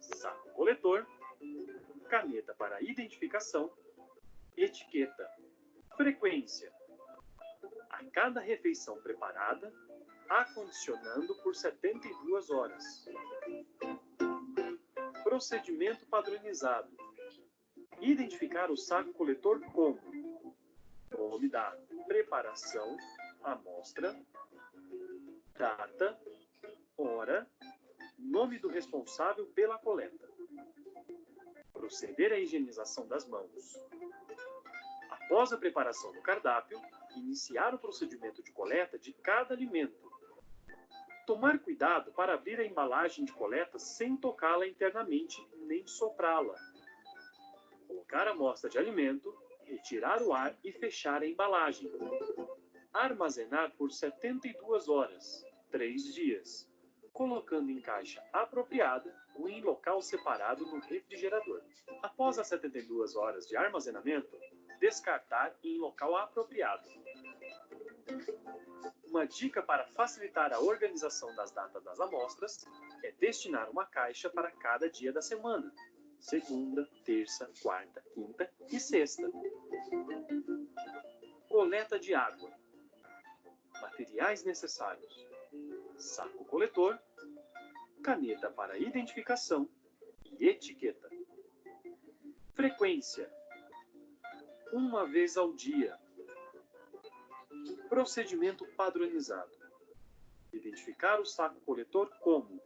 saco coletor, caneta para identificação, etiqueta, frequência. A cada refeição preparada, acondicionando por 72 horas. Procedimento padronizado: identificar o saco coletor como nome da preparação, amostra, data, hora, nome do responsável pela coleta. Proceder à higienização das mãos. Após a preparação do cardápio, iniciar o procedimento de coleta de cada alimento. Tomar cuidado para abrir a embalagem de coleta sem tocá-la internamente nem soprá-la. Colocar a amostra de alimento, retirar o ar e fechar a embalagem. Armazenar por 72 horas, 3 dias, colocando em caixa apropriada ou em local separado no refrigerador. Após as 72 horas de armazenamento, descartar em local apropriado. Uma dica para facilitar a organização das datas das amostras é destinar uma caixa para cada dia da semana. Segunda, terça, quarta, quinta e sexta. Coleta de água. Materiais necessários: saco coletor, caneta para identificação e etiqueta. Frequência: 1 vez ao dia. Procedimento padronizado: identificar o saco coletor como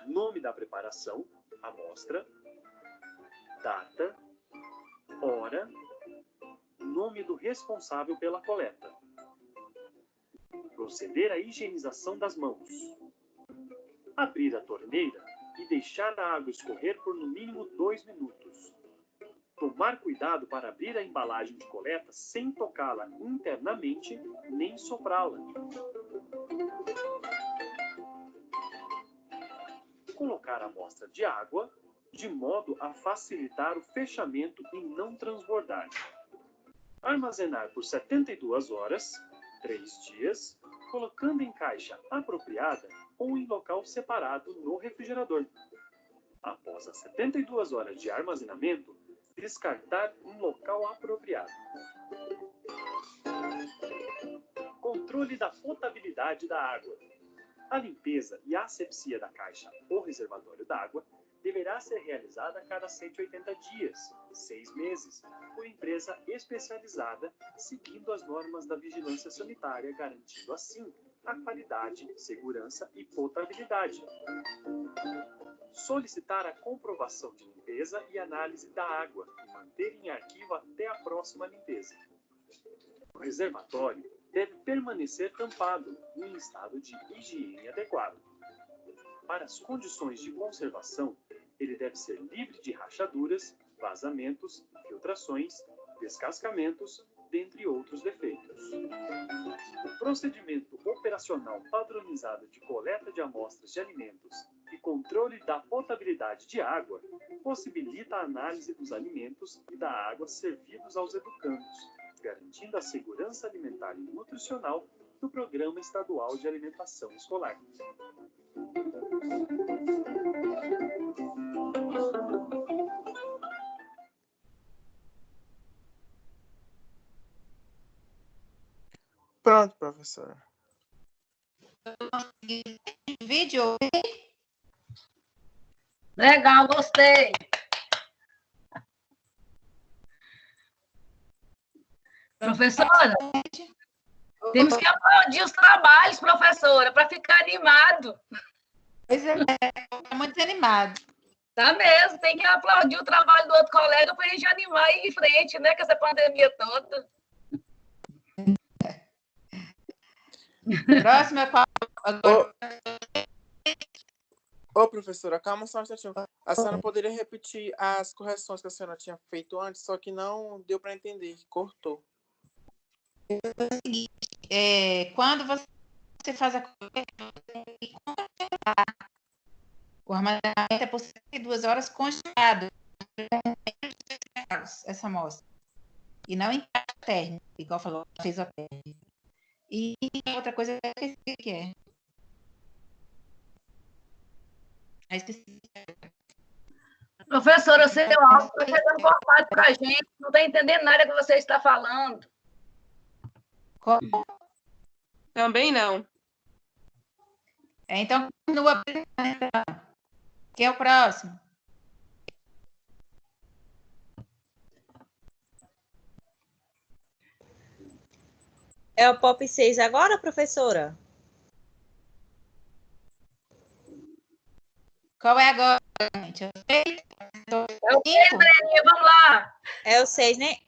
nome da preparação, amostra, data, hora, nome do responsável pela coleta. Proceder à higienização das mãos. Abrir a torneira e deixar a água escorrer por no mínimo 2 minutos. Tomar cuidado para abrir a embalagem de coleta sem tocá-la internamente nem soprá-la. Colocar a amostra de água de modo a facilitar o fechamento e não transbordar. Armazenar por 72 horas, 3 dias, colocando em caixa apropriada ou em local separado no refrigerador. Após as 72 horas de armazenamento, descartar em local apropriado. Controle da potabilidade da água. A limpeza e a asepsia da caixa ou reservatório d'água deverá ser realizada a cada 180 dias, 6 meses, por empresa especializada, seguindo as normas da vigilância sanitária, garantindo assim a qualidade, segurança e potabilidade. Solicitar a comprovação de limpeza e análise da água e manter em arquivo até a próxima limpeza. O reservatório deve permanecer tampado em estado de higiene adequado. Para as condições de conservação, ele deve ser livre de rachaduras, vazamentos, filtrações, descascamentos, dentre outros defeitos. O procedimento operacional padronizado de coleta de amostras de alimentos e controle da potabilidade de água possibilita a análise dos alimentos e da água servidos aos educandos, garantindo a segurança alimentar e nutricional do Programa Estadual de Alimentação Escolar. Pronto, professora. Vídeo. Legal, gostei. Professora, temos que aplaudir os trabalhos, professora, para ficar animado. Pois é, muito animado. Tá mesmo, tem que aplaudir o trabalho do outro colega para a gente animar e ir em frente, né, com essa pandemia toda. Próxima pauta. Ô, professora, calma só um instantinho. A senhora poderia repetir as correções que a senhora tinha feito antes, só que não deu para entender, cortou. Quando você faz a correção, você tem que congelar. O armazenamento é por 72 horas congelado. Essa amostra. E não em caixa térmica, igual falou, fez a térmica. E outra coisa, eu esqueci o que é. Professora, seu áudio está chegando cortado para a gente, não está entendendo nada que você está falando. Também não. Então, continua. Quem é o próximo? É o POP 6 agora, professora? Qual é agora, gente? É o 6, Breninha, vamos lá. É o 6, né?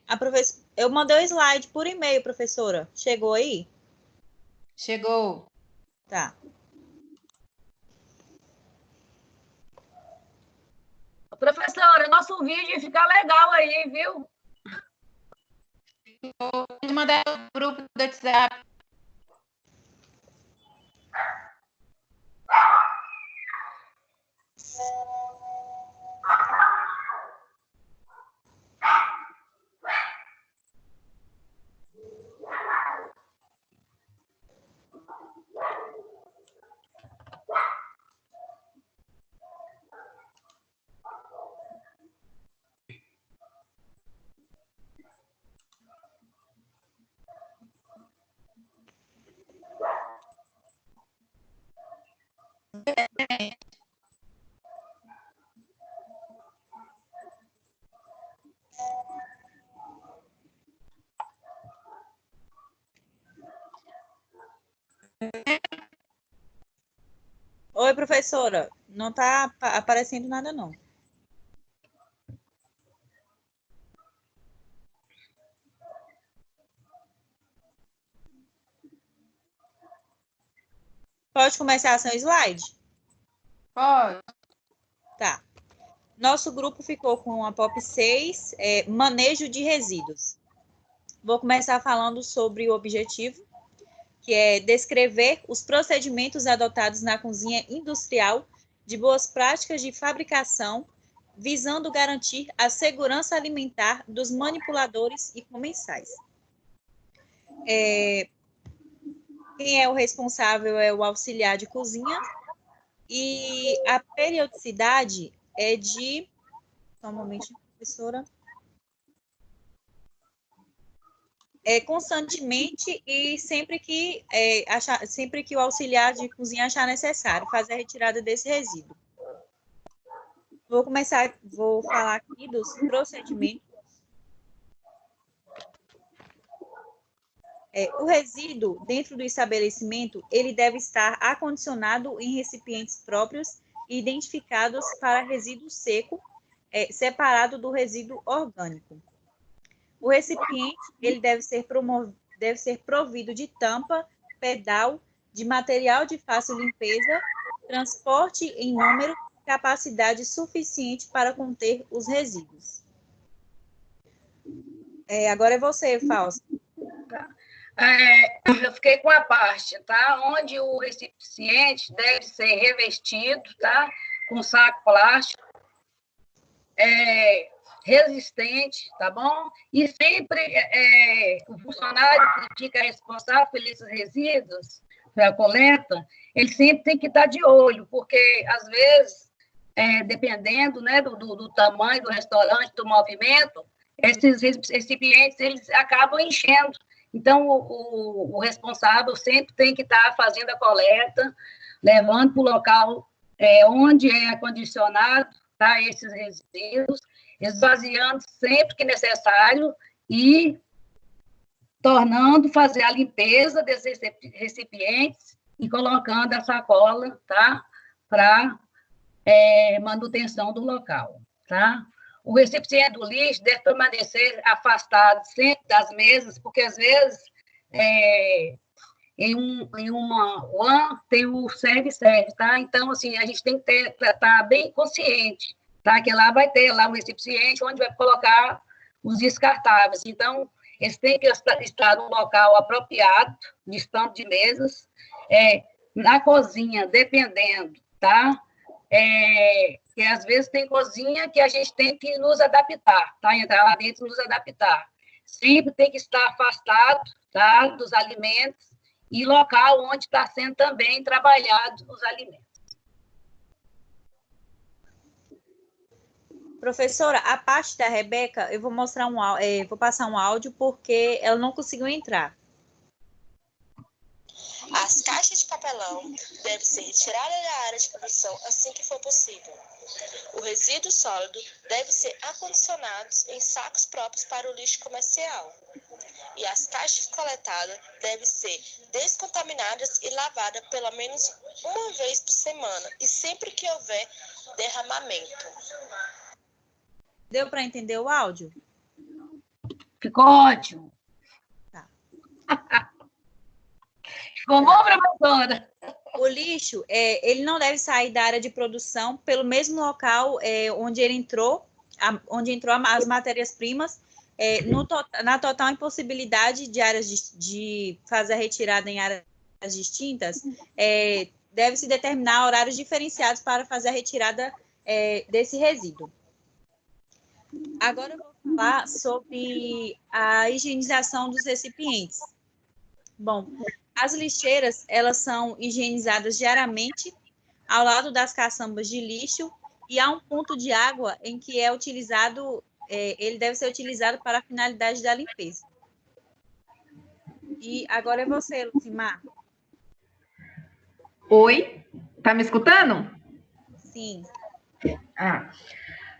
Eu mandei o slide por e-mail, professora. Chegou aí? Chegou. Tá. Professora, nosso vídeo fica legal aí, viu? Vou mandar no grupo do WhatsApp. Oi, professora. Não está aparecendo nada, não. Pode começar seu slide? Pode. Tá. Nosso grupo ficou com a POP 6, manejo de resíduos. Vou começar falando sobre o objetivo, que é descrever os procedimentos adotados na cozinha industrial de boas práticas de fabricação, visando garantir a segurança alimentar dos manipuladores e comensais. Quem é o responsável é o auxiliar de cozinha, e a periodicidade é de... Só um momentinho, professora. Constantemente e sempre que o auxiliar de cozinha achar necessário fazer a retirada desse resíduo. Vou falar aqui dos procedimentos. O resíduo dentro do estabelecimento, ele deve estar acondicionado em recipientes próprios e identificados para resíduo seco, separado do resíduo orgânico. O recipiente ele deve ser provido de tampa, pedal, de material de fácil limpeza, transporte em número, capacidade suficiente para conter os resíduos. Agora é você, Fausto. Eu fiquei com a parte, tá? Onde o recipiente deve ser revestido, tá? Com saco plástico, resistente, tá bom? E sempre o funcionário que fica responsável por esses resíduos, pela coleta, ele sempre tem que estar de olho, porque, às vezes, dependendo, né, do tamanho do restaurante, do movimento, esses recipientes, eles acabam enchendo. Então, o responsável sempre tem que estar fazendo a coleta, levando para o local onde é acondicionado, tá, esses resíduos, esvaziando sempre que necessário e fazer a limpeza desses recipientes e colocando a sacola, tá, para manutenção do local, tá? O recipiente do lixo deve permanecer afastado sempre das mesas, porque, às vezes, em uma one tem o serve-serve, tá? Então, assim, a gente tem que estar bem consciente, tá? Que lá vai ter lá um recipiente onde vai colocar os descartáveis. Então, eles têm que estar num local apropriado, distante de mesas, na cozinha, dependendo, tá? Que às vezes tem cozinha que a gente tem que nos adaptar, tá? Entrar lá dentro e nos adaptar. Sempre tem que estar afastado, tá, dos alimentos e local onde está sendo também trabalhado os alimentos. Professora, a parte da Rebeca, eu vou mostrar vou passar um áudio porque ela não conseguiu entrar. As caixas de papelão devem ser retiradas da área de produção assim que for possível. O resíduo sólido deve ser acondicionado em sacos próprios para o lixo comercial. E as caixas coletadas devem ser descontaminadas e lavadas pelo menos uma vez por semana e sempre que houver derramamento. Deu para entender o áudio? Ficou ótimo. Tá. Ficou bom, professora? O lixo, ele não deve sair da área de produção pelo mesmo local onde ele entrou, as matérias-primas, na total impossibilidade de áreas de fazer a retirada em áreas distintas, deve-se determinar horários diferenciados para fazer a retirada desse resíduo. Agora eu vou falar sobre a higienização dos recipientes. Bom, as lixeiras, elas são higienizadas diariamente ao lado das caçambas de lixo e há um ponto de água em que é utilizado, ele deve ser utilizado para a finalidade da limpeza. E agora é você, Lucimar. Oi, tá me escutando? Sim.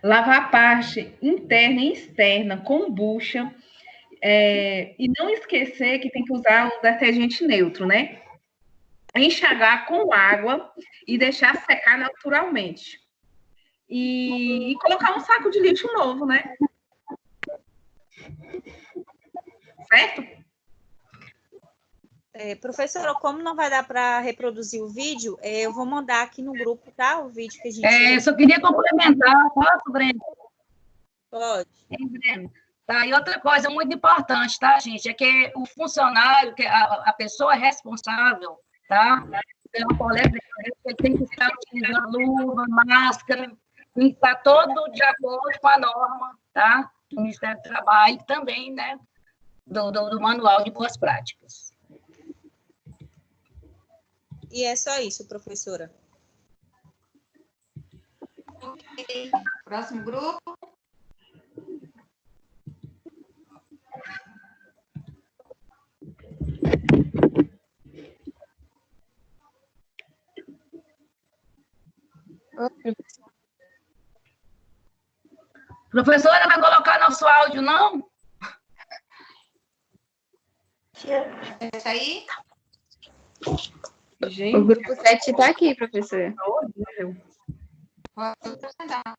Lavar a parte interna e externa com bucha, e não esquecer que tem que usar um detergente neutro, né? Enxagar com água e deixar secar naturalmente. E colocar um saco de lixo novo, né? Certo? Professora, como não vai dar para reproduzir o vídeo, eu vou mandar aqui no grupo, tá? O vídeo que a gente... Só queria complementar, posso, Breno? Pode. Breno. Tá, e outra coisa muito importante, tá, gente, é que o funcionário, que a pessoa responsável, tá, pela coleta, ele tem que estar utilizando luva, máscara, tem que estar todo de acordo com a norma, tá, do Ministério do Trabalho e também, né, do Manual de Boas Práticas. E é só isso, professora. Próximo grupo. Professora, vai colocar nosso áudio, não? Esse aí? Gente. O grupo 7 está aqui, professora. Posso apresentar.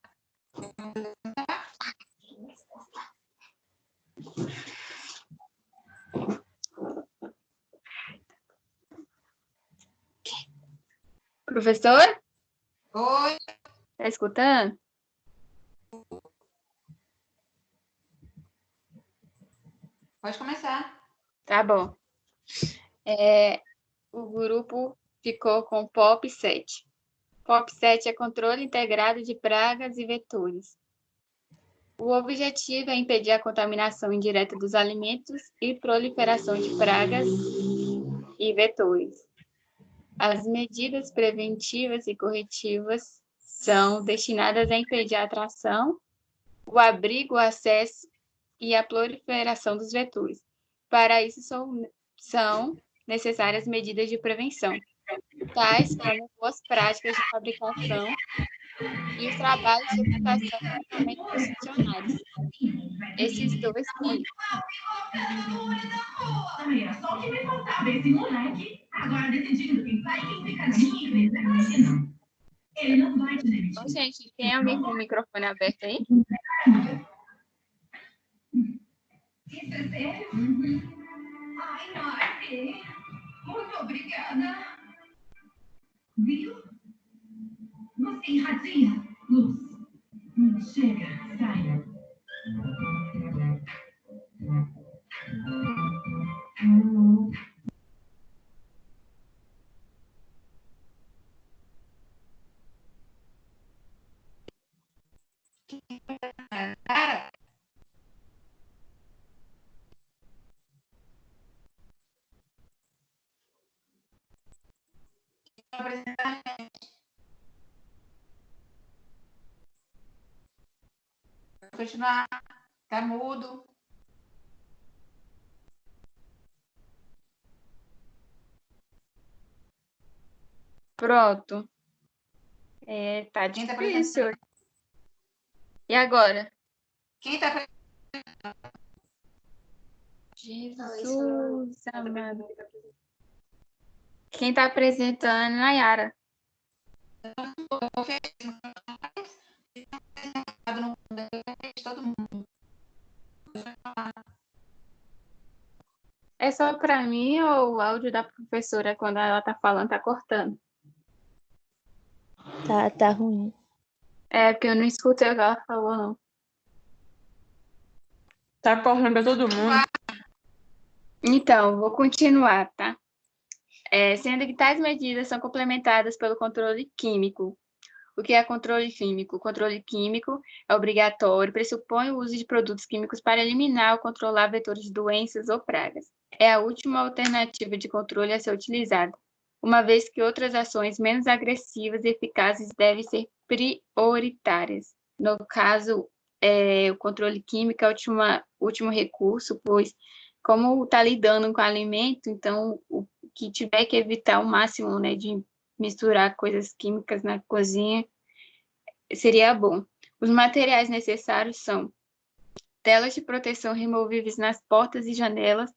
Professor? Oi. Tá escutando? Pode começar. Tá bom. O grupo ficou com POP 7. POP 7 é controle integrado de pragas e vetores. O objetivo é impedir a contaminação indireta dos alimentos e proliferação de pragas e vetores. As medidas preventivas e corretivas são destinadas a impedir a atração, o abrigo, o acesso e a proliferação dos vetores. Para isso, são necessárias medidas de prevenção, tais como boas práticas de fabricação e os trabalhos de educação e treinamento dos funcionários. Esses dois que... Era só o que me faltava, esse moleque. Agora decidindo quem vai e quem fica livre. Imagina. Ele não vai te demitir. Bom, gente, tem alguém com o microfone aberto aí? Isso é sério? Ai, Marty. Muito obrigada. Viu? Você irradia luz. Chega, saia. Continuar. Tá mudo. Pronto. Tá difícil. E agora? Quem tá Jesus amado. Quem tá apresentando é a Nayara. Todo mundo. É só para mim ou o áudio da professora, quando ela tá falando, tá cortando? Tá ruim. É, porque eu não escutei o que ela falou, não. Tá correndo pra todo mundo. Então, vou continuar, tá? Sendo que tais medidas são complementadas pelo controle químico. O que é controle químico? O controle químico é obrigatório, pressupõe o uso de produtos químicos para eliminar ou controlar vetores de doenças ou pragas. É a última alternativa de controle a ser utilizada, uma vez que outras ações menos agressivas e eficazes devem ser prioritárias. No caso, o controle químico é o último recurso, pois, como está lidando com alimento, então, o que tiver que evitar o máximo, né, de misturar coisas químicas na cozinha, seria bom. Os materiais necessários são telas de proteção removíveis nas portas e janelas,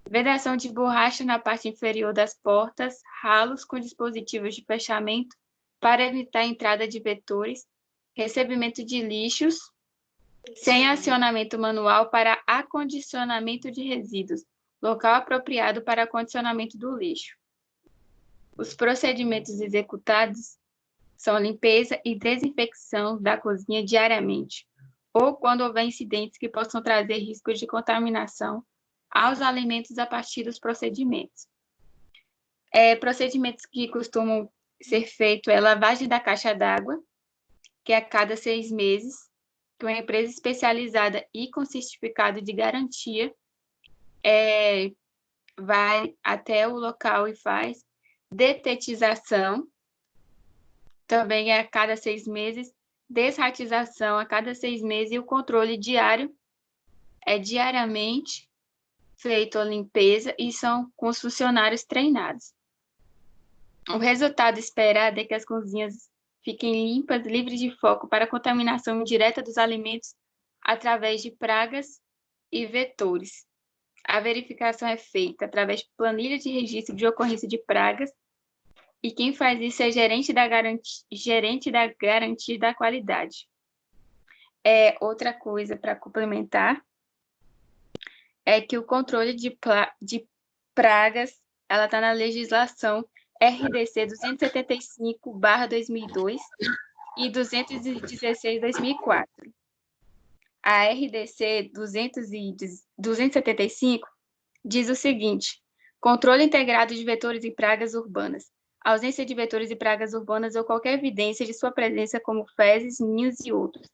vedação de borracha na parte inferior das portas, ralos com dispositivos de fechamento para evitar a entrada de vetores, recebimento de lixos, sem acionamento manual para acondicionamento de resíduos, local apropriado para acondicionamento do lixo. Os procedimentos executados são limpeza e desinfecção da cozinha diariamente, ou quando houver incidentes que possam trazer riscos de contaminação aos alimentos a partir dos procedimentos. Procedimentos que costumam ser feitos é lavagem da caixa d'água, que é a cada 6 meses, que uma empresa especializada e com certificado de garantia vai até o local e faz. Detetização, também é a cada 6 meses, desratização a cada 6 meses e o controle diário é diariamente feito a limpeza e são com os funcionários treinados. O resultado esperado é que as cozinhas fiquem limpas, livres de foco para contaminação indireta dos alimentos através de pragas e vetores. A verificação é feita através de planilha de registro de ocorrência de pragas e quem faz isso é gerente da garantia da qualidade. Outra coisa para complementar é que o controle de pragas ela está na legislação RDC 275/2002 e 216/2004. A RDC 275 diz o seguinte: controle integrado de vetores e pragas urbanas. Ausência de vetores e pragas urbanas ou qualquer evidência de sua presença como fezes, ninhos e outros.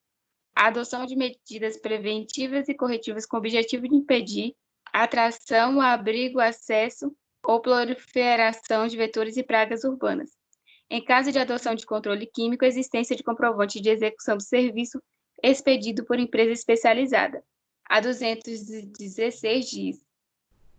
A adoção de medidas preventivas e corretivas com o objetivo de impedir a atração, o abrigo, o acesso ou proliferação de vetores e pragas urbanas. Em caso de adoção de controle químico, a existência de comprovante de execução do serviço expedido por empresa especializada. A 216 diz: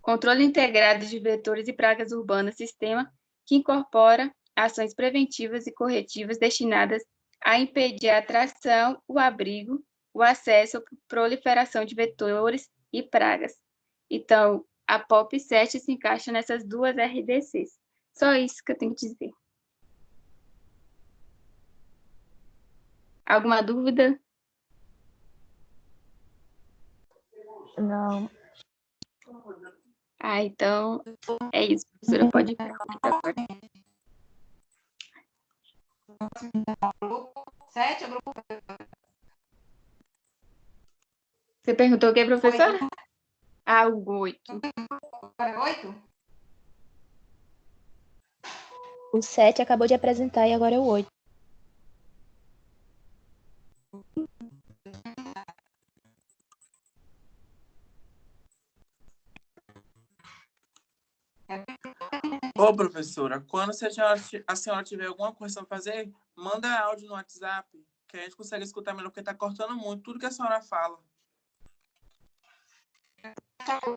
controle integrado de vetores e pragas urbanas, sistema que incorpora ações preventivas e corretivas destinadas a impedir a atração, o abrigo, o acesso ou proliferação de vetores e pragas. Então, a POP 7 se encaixa nessas duas RDCs. Só isso que eu tenho que dizer. Alguma dúvida? Não. Então, é isso. A professora pode ir para agora. Grupo 7 ou grupo... Você perguntou o que, professora? O 8. 8? O 7 acabou de apresentar e agora é o 8. Ô, professora, quando a senhora tiver alguma coisa para fazer, manda áudio no WhatsApp, que a gente consegue escutar melhor, porque está cortando muito tudo que a senhora fala.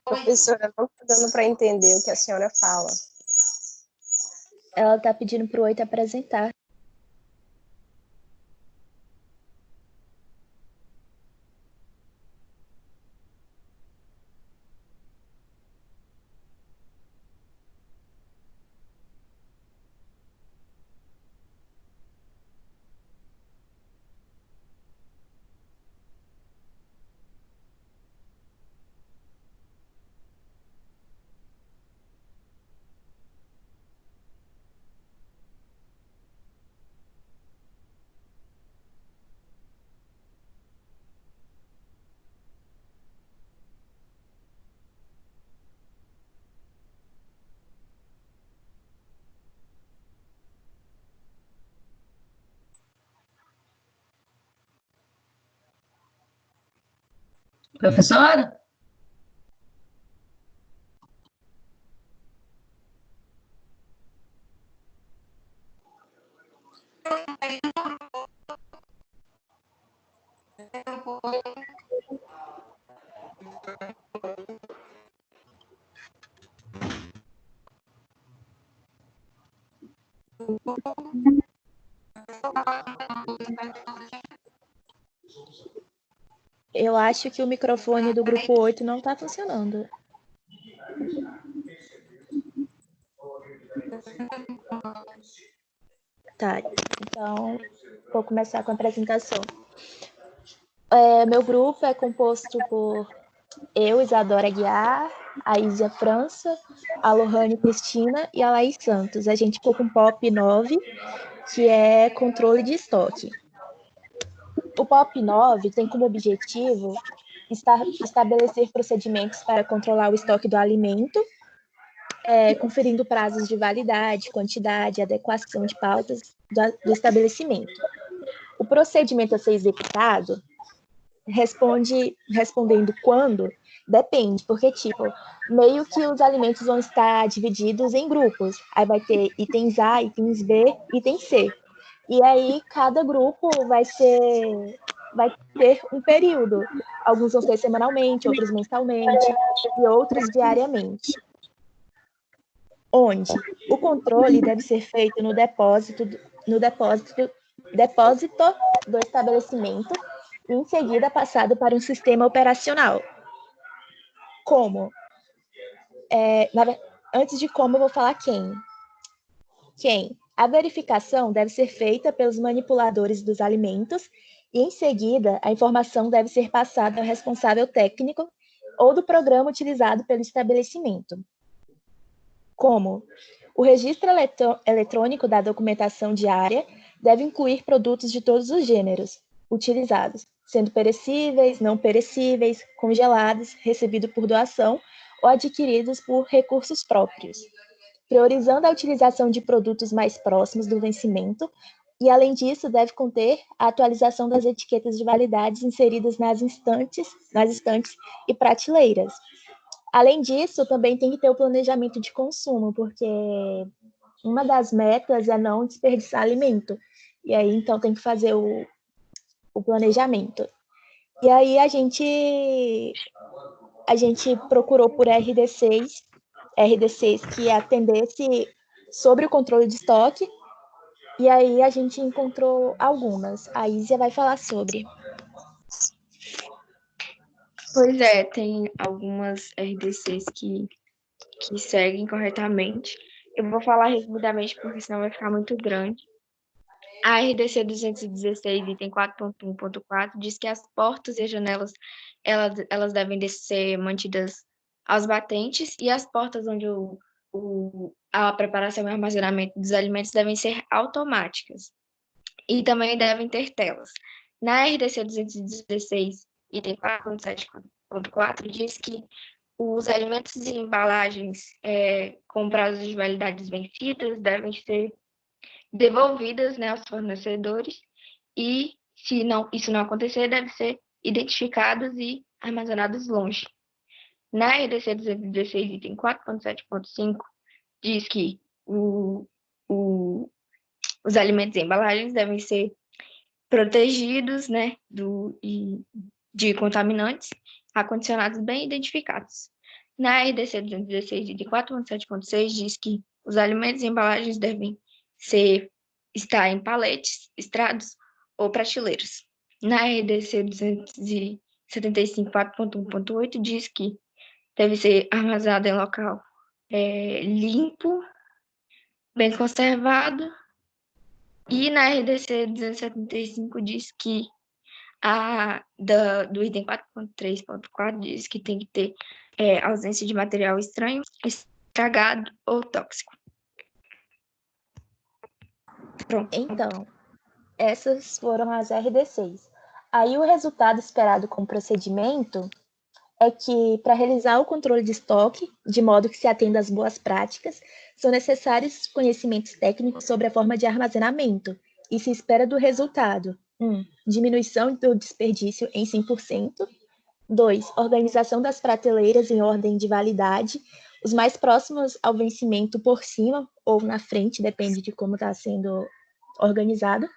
Professora, não está dando para entender o que a senhora fala. Ela está pedindo para o 8 apresentar. Professora? Eu acho que o microfone do grupo 8 não está funcionando. Tá, então vou começar com a apresentação. Meu grupo é composto por eu, Isadora Aguiar, a Ísia França, a Lohane Cristina e a Laís Santos. A gente ficou com POP 9, que é controle de estoque. O POP 9 tem como objetivo estabelecer procedimentos para controlar o estoque do alimento, conferindo prazos de validade, quantidade, adequação de pautas do estabelecimento. O procedimento a ser executado respondendo quando, depende, porque, meio que os alimentos vão estar divididos em grupos. Aí vai ter itens A, itens B, itens C. E aí, cada grupo vai ter um período. Alguns vão ser semanalmente, outros mensalmente e outros diariamente. Onde o controle deve ser feito no depósito do estabelecimento e, em seguida, passado para um sistema operacional. Como? Antes de como, eu vou falar quem. Quem? A verificação deve ser feita pelos manipuladores dos alimentos e, em seguida, a informação deve ser passada ao responsável técnico ou do programa utilizado pelo estabelecimento. Como? O registro eletrônico da documentação diária deve incluir produtos de todos os gêneros utilizados, sendo perecíveis, não perecíveis, congelados, recebidos por doação ou adquiridos por recursos próprios, priorizando a utilização de produtos mais próximos do vencimento e, além disso, deve conter a atualização das etiquetas de validades inseridas nas estantes e prateleiras. Além disso, também tem que ter o planejamento de consumo, porque uma das metas é não desperdiçar alimento. E aí, então, tem que fazer o planejamento. E aí, a gente procurou por RD6 que atendesse sobre o controle de estoque, e aí a gente encontrou algumas. A Ísia vai falar sobre. Pois é, tem algumas RDCs que seguem corretamente. Eu vou falar resumidamente, porque senão vai ficar muito grande. A RDC 216, item 4.1.4, diz que as portas e as janelas elas devem ser mantidas aos batentes e as portas onde a preparação e armazenamento dos alimentos devem ser automáticas e também devem ter telas. Na RDC 216, item 4.7.4, diz que os alimentos e embalagens com prazos de validades vencidas devem ser devolvidas, né, aos fornecedores e, se isso não acontecer, devem ser identificados e armazenados longe. Na RDC 216, item 4.7.5, diz que os alimentos e embalagens devem ser protegidos, né, de contaminantes, acondicionados bem identificados. Na RDC 216, item 4.7.6, diz que os alimentos e embalagens devem estar em paletes, estrados ou prateleiras. Na RDC 275, 4.1.8, diz que deve ser armazenado em local limpo, bem conservado. E na RDC 275 diz que do item 4.3.4 diz que tem que ter ausência de material estranho, estragado ou tóxico. Pronto. Então, essas foram as RDCs. Aí o resultado esperado com o procedimento é que, para realizar o controle de estoque, de modo que se atenda às boas práticas, são necessários conhecimentos técnicos sobre a forma de armazenamento, e se espera do resultado: diminuição do desperdício em 100%, 2. Organização das prateleiras em ordem de validade, os mais próximos ao vencimento por cima ou na frente, depende de como está sendo organizado.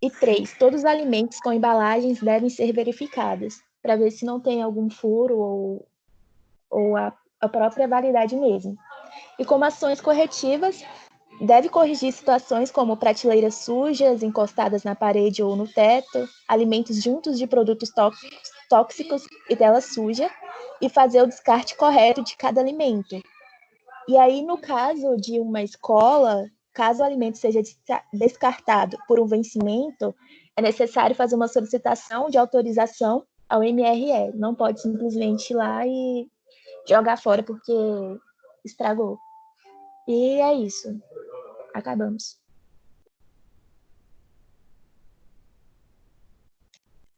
E 3. Todos os alimentos com embalagens devem ser verificados, para ver se não tem algum furo ou a própria validade mesmo. E como ações corretivas, deve corrigir situações como prateleiras sujas, encostadas na parede ou no teto, alimentos juntos de produtos tóxicos e tela suja, e fazer o descarte correto de cada alimento. E aí, no caso de uma escola, caso o alimento seja descartado por um vencimento, é necessário fazer uma solicitação de autorização ao MRE. Não pode simplesmente ir lá e jogar fora porque estragou. E é isso. Acabamos.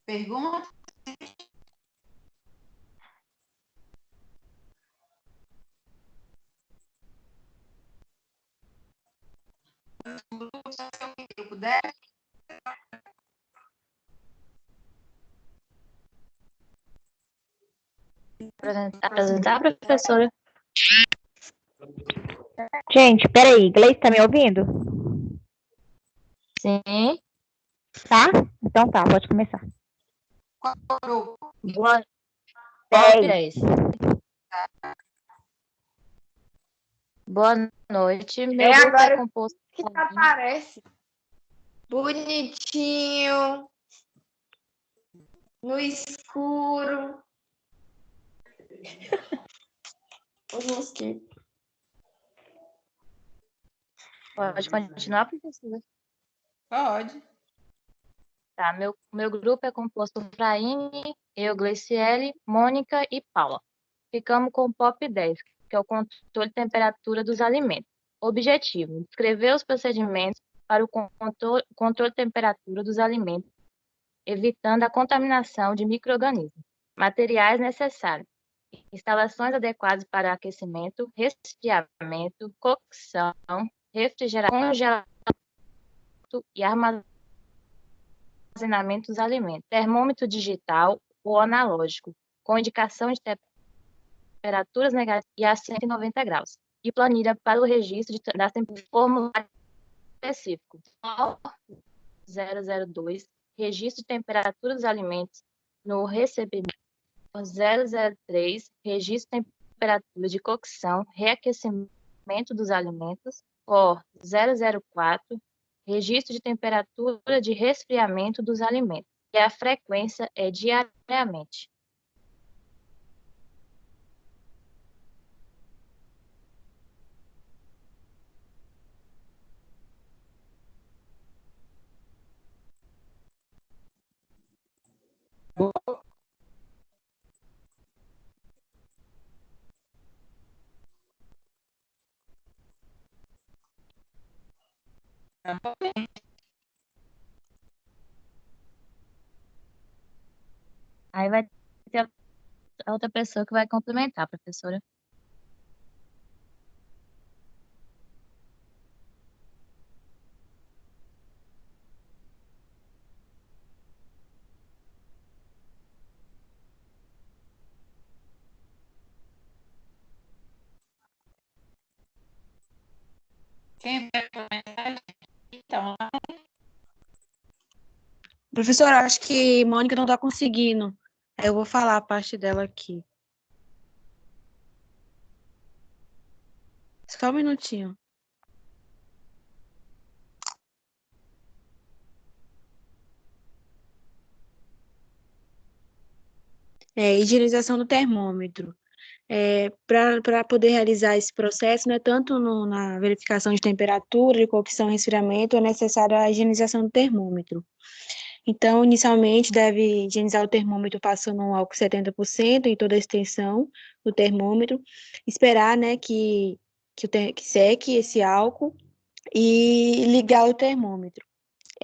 Pergunta? Se eu puder. Apresentar, professora. Gente, peraí, Gleice, tá me ouvindo? Sim. Tá? Então tá, pode começar. Boa. 10. Boa noite. Meu É grupo agora é composto que aparece. Bonitinho. No escuro. Os mosquitos. Pode continuar, professora? Pode. Tá, meu grupo é composto por Fraine, eu, Gleiciele, Mônica e Paula. Ficamos com o POP 10, que é o controle de temperatura dos alimentos. Objetivo: descrever os procedimentos para o controle de temperatura dos alimentos, evitando a contaminação de micro-organismos. Materiais necessários: instalações adequadas para aquecimento, resfriamento, cocção, refrigeração, congelamento e armazenamento dos alimentos. Termômetro digital ou analógico, com indicação de temperaturas negativas e a 190 graus. E planilha para o registro das temperaturas formulário específico. 002, registro de temperatura dos alimentos no recebimento. 003, registro de temperatura de cocção, reaquecimento dos alimentos. Or 004, registro de temperatura de resfriamento dos alimentos. E a frequência é diariamente. Aí vai ter a outra pessoa que vai complementar, professora. Quem vai complementar? Então, Professora, acho que Mônica não está conseguindo. Eu vou falar a parte dela aqui. Só um minutinho. Higienização do termômetro. Para poder realizar esse processo, não é tanto na verificação de temperatura, de cocção e resfriamento, é necessária a higienização do termômetro. Então, inicialmente, deve higienizar o termômetro passando um álcool 70% em toda a extensão do termômetro, esperar, né, que seque esse álcool e ligar o termômetro.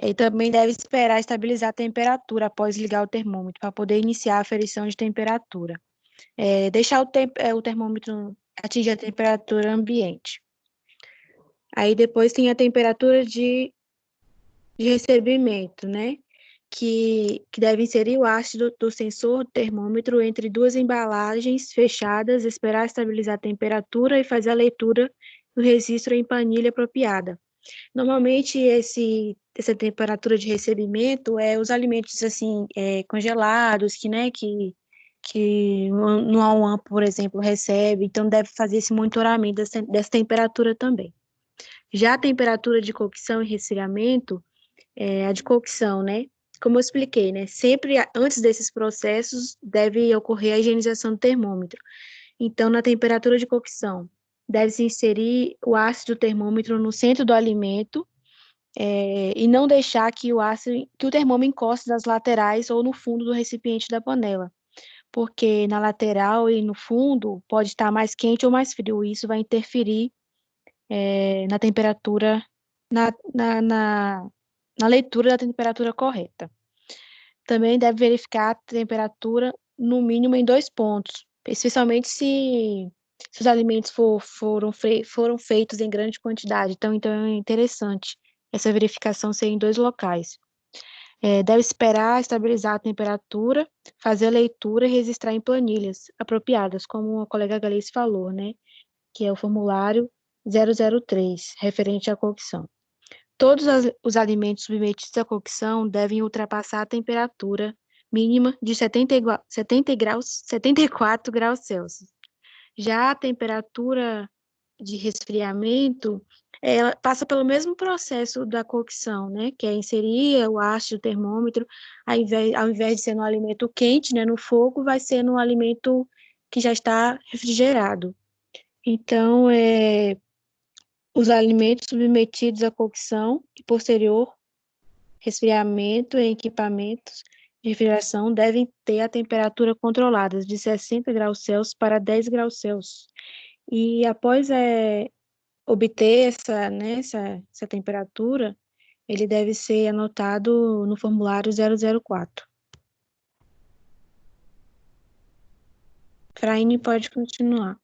E também deve esperar estabilizar a temperatura após ligar o termômetro, para poder iniciar a aferição de temperatura. Deixar o termômetro atingir a temperatura ambiente. Aí depois tem a temperatura de recebimento, né? que deve inserir o ácido do sensor do termômetro entre duas embalagens fechadas, esperar estabilizar a temperatura e fazer a leitura do registro em planilha apropriada. Normalmente, essa temperatura de recebimento é os alimentos, assim, congelados, que no AUAM, por exemplo, recebe, então deve fazer esse monitoramento dessa temperatura também. Já a temperatura de cocção e resfriamento, a de cocção, né? Como eu expliquei, né? Sempre antes desses processos deve ocorrer a higienização do termômetro. Então, na temperatura de cocção, deve-se inserir o ácido do termômetro no centro do alimento, e não deixar que o termômetro encoste nas laterais ou no fundo do recipiente da panela, porque na lateral e no fundo pode estar mais quente ou mais frio, e isso vai interferir na temperatura, na leitura da temperatura correta. Também deve verificar a temperatura no mínimo em 2 pontos, especialmente se os alimentos foram feitos em grande quantidade. Então é interessante essa verificação ser em 2 locais. Deve esperar estabilizar a temperatura, fazer a leitura e registrar em planilhas apropriadas, como a colega Galice falou, né? Que é o formulário 003, referente à cocção. Todos os alimentos submetidos à cocção devem ultrapassar a temperatura mínima de 74 graus Celsius. Já a temperatura de resfriamento, ela passa pelo mesmo processo da cocção, né? Que é inserir o ácido do termômetro, ao invés de ser no alimento quente, né, no fogo, vai ser no alimento que já está refrigerado. Então, os alimentos submetidos à cocção e posterior resfriamento em equipamentos de refrigeração devem ter a temperatura controlada de 60 graus Celsius para 10 graus Celsius. E após obter essa temperatura, ele deve ser anotado no formulário 004. Fraine, pode continuar.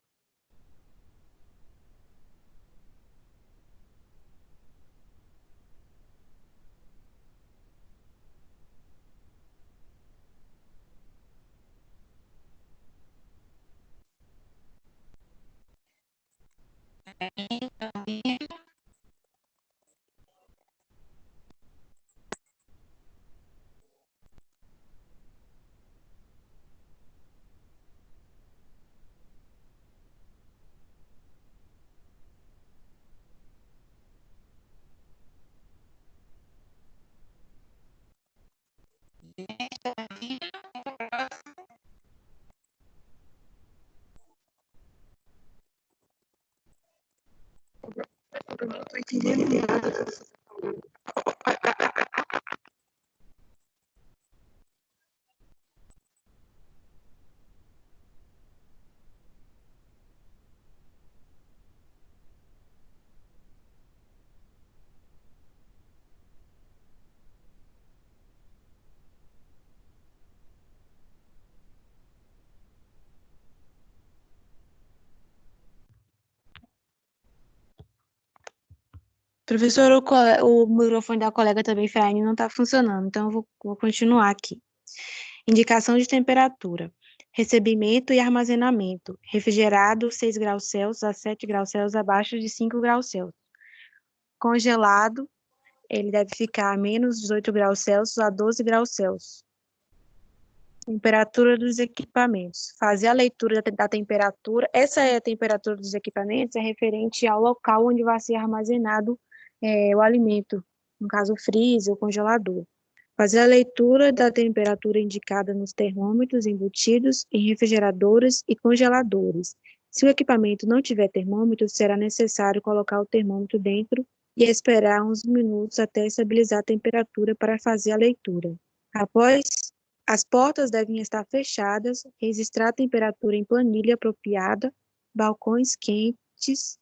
Eu não estou entendendo nada. Professor, o microfone da colega também, Fraine, não está funcionando, então eu vou continuar aqui. Indicação de temperatura. Recebimento e armazenamento. Refrigerado, 6 graus Celsius a 7 graus Celsius abaixo de 5 graus Celsius. Congelado, ele deve ficar a menos 18 graus Celsius a 12 graus Celsius. Temperatura dos equipamentos. Fazer a leitura da temperatura. Essa é a temperatura dos equipamentos, é referente ao local onde vai ser armazenado o alimento, no caso o freezer, o congelador. Fazer a leitura da temperatura indicada nos termômetros embutidos em refrigeradores e congeladores. Se o equipamento não tiver termômetro, será necessário colocar o termômetro dentro e esperar uns minutos até estabilizar a temperatura para fazer a leitura. Após, as portas devem estar fechadas, registrar a temperatura em planilha apropriada, balcões quentes.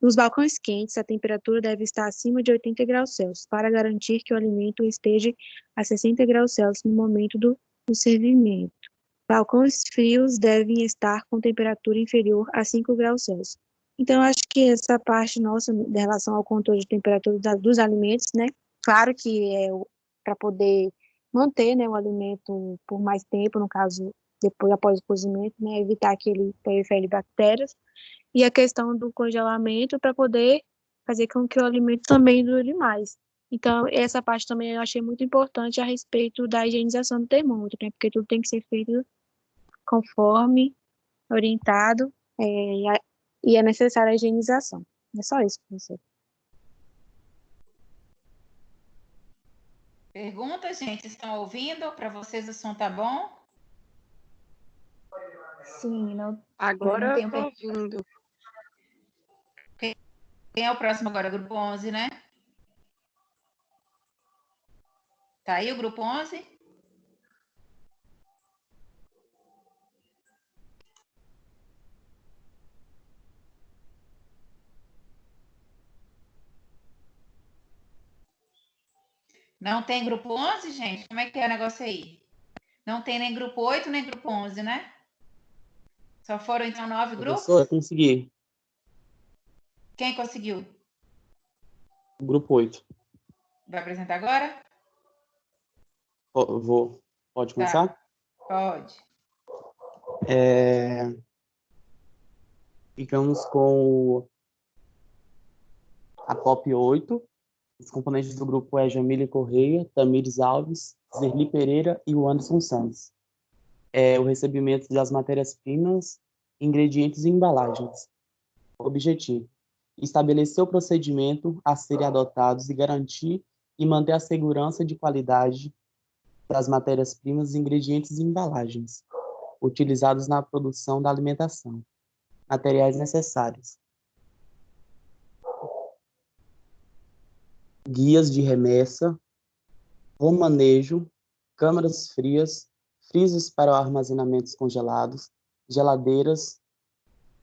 Nos balcões quentes, a temperatura deve estar acima de 80 graus Celsius, para garantir que o alimento esteja a 60 graus Celsius no momento do servimento. Balcões frios devem estar com temperatura inferior a 5 graus Celsius. Então, acho que essa parte nossa, em relação ao controle de temperatura dos alimentos, né? Claro que para poder manter, né, o alimento por mais tempo, no caso, depois, após o cozimento, né, evitar que ele prolifere bactérias, e a questão do congelamento para poder fazer com que o alimento também dure mais. Então, essa parte também eu achei muito importante a respeito da higienização do termômetro, né, porque tudo tem que ser feito conforme orientado, e é necessária a higienização. É só isso, professor. Pergunta, gente? Estão ouvindo? Para vocês o som tá bom? Sim, não, Agora não eu tenho tô ouvindo. Quem é o próximo agora? Grupo 11, né? Tá aí o grupo 11? Não tem grupo 11, gente? Como é que é o negócio aí? Não tem nem grupo 8, nem grupo 11, né? Só foram, então, 9 grupos? Professora, consegui. Quem conseguiu? Grupo 8. Vai apresentar agora? Vou. Pode começar? Tá, pode. Ficamos com a COP 8. Os componentes do grupo é Jamília Correia, Tamires Alves, Zerli Pereira e o Anderson Santos. O recebimento das matérias-primas, ingredientes e embalagens. Objetivo: estabelecer o procedimento a serem adotados e garantir e manter a segurança de qualidade das matérias-primas, ingredientes e embalagens utilizados na produção da alimentação. Materiais necessários: guias de remessa, romanejo, câmaras frias, freezers para armazenamentos congelados, geladeiras,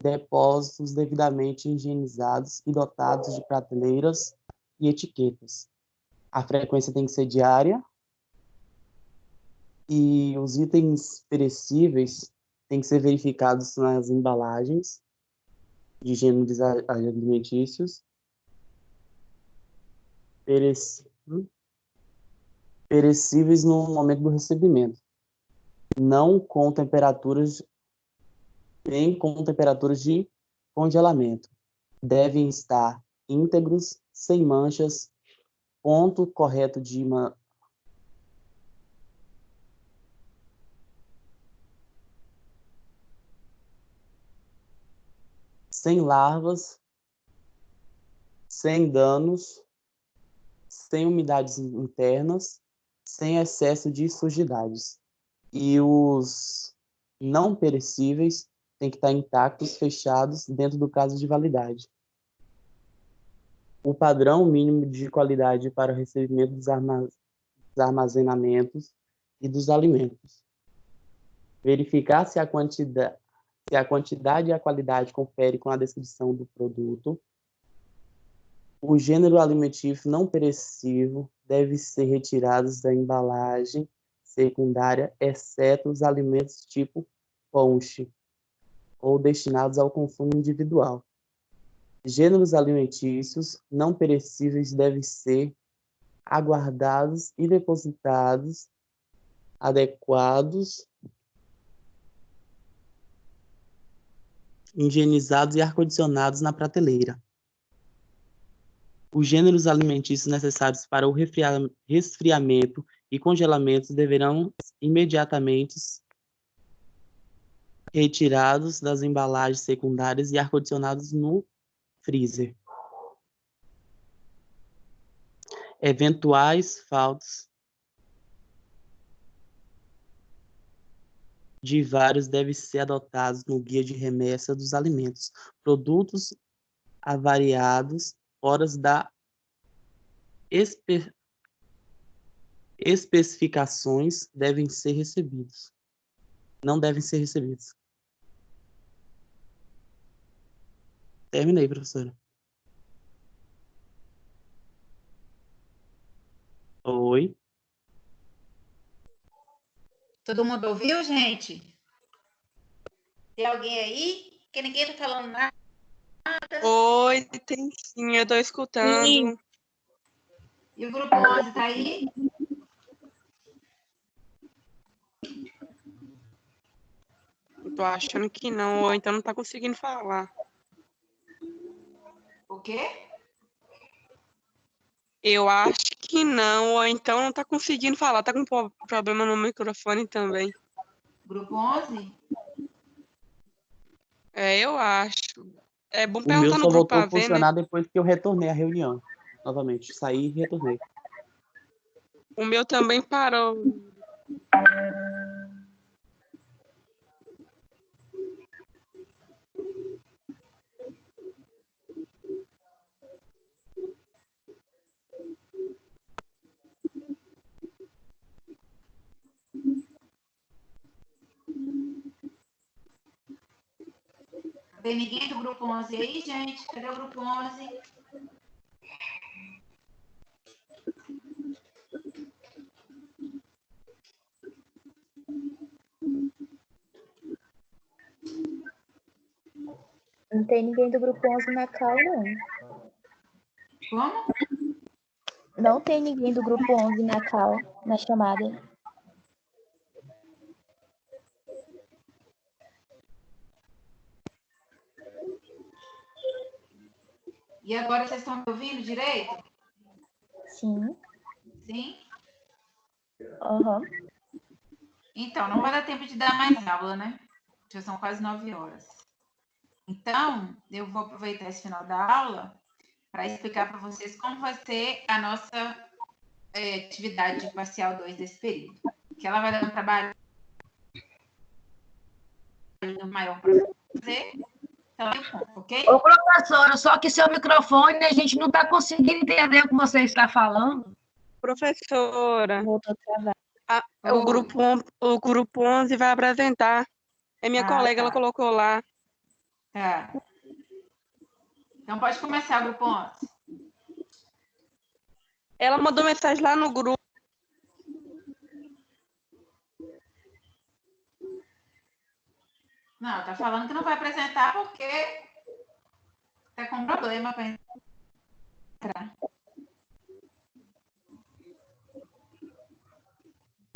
depósitos devidamente higienizados e dotados de prateleiras e etiquetas. A frequência tem que ser diária e os itens perecíveis têm que ser verificados nas embalagens de gêneros alimentícios perecíveis no momento do recebimento, não com temperaturas nem com temperaturas de congelamento. Devem estar íntegros, sem manchas, ponto correto de sem larvas, sem danos, sem umidades internas, sem excesso de sujidades. E os não perecíveis têm que estar intactos, fechados, dentro do prazo de validade. O padrão mínimo de qualidade para o recebimento dos armazenamentos e dos alimentos. Verificar se a quantidade e a qualidade confere com a descrição do produto. O gênero alimentício não perecível deve ser retirado da embalagem secundária, exceto os alimentos tipo ponche, ou destinados ao consumo individual. Gêneros alimentícios não perecíveis devem ser aguardados e depositados adequados, higienizados e ar-condicionados na prateleira. Os gêneros alimentícios necessários para o resfriamento e congelamento deverão imediatamente retirados das embalagens secundárias e ar-condicionados no freezer. Eventuais faltas de vários devem ser adotados no guia de remessa dos alimentos. Produtos avariados fora da especificações devem ser recebidos. Não devem ser recebidos. Terminei, professora. Oi. Todo mundo ouviu, gente? Tem alguém aí? Que ninguém tá falando nada. Oi, tem sim, eu tô escutando. Sim. E o grupo 11 tá aí? Eu tô achando que não, ou então não tá conseguindo falar. O quê? Eu acho que não, ou então não tá conseguindo falar. Tá com problema no microfone também. Grupo 11? Eu acho. É bom O meu perguntar no só grupo voltou pra a ver, né? funcionar depois que eu retornei à reunião. Novamente, saí e retornei. O meu também parou. Não tem ninguém do grupo 11 aí, gente? Cadê o grupo 11? Não tem ninguém do grupo 11 na call, não. Como? Não tem ninguém do grupo 11 na call, na chamada. E agora vocês estão me ouvindo direito? Sim. Sim? Aham. Então, não vai dar tempo de dar mais aula, né? Já são quase 9 horas. Então, eu vou aproveitar esse final da aula para explicar para vocês como vai ser a nossa atividade parcial 2 desse período. Que ela vai dar um trabalho maior para fazer. Então, ok? Ô, professora, só que seu microfone a gente não está conseguindo entender o que você está falando. Professora, Voltou a travar. o grupo 11 vai apresentar. É minha colega, ela colocou lá. Tá. Então, pode começar o grupo 11. Ela mandou mensagem lá no grupo. Não, tá falando que não vai apresentar porque tá com problema para entrar.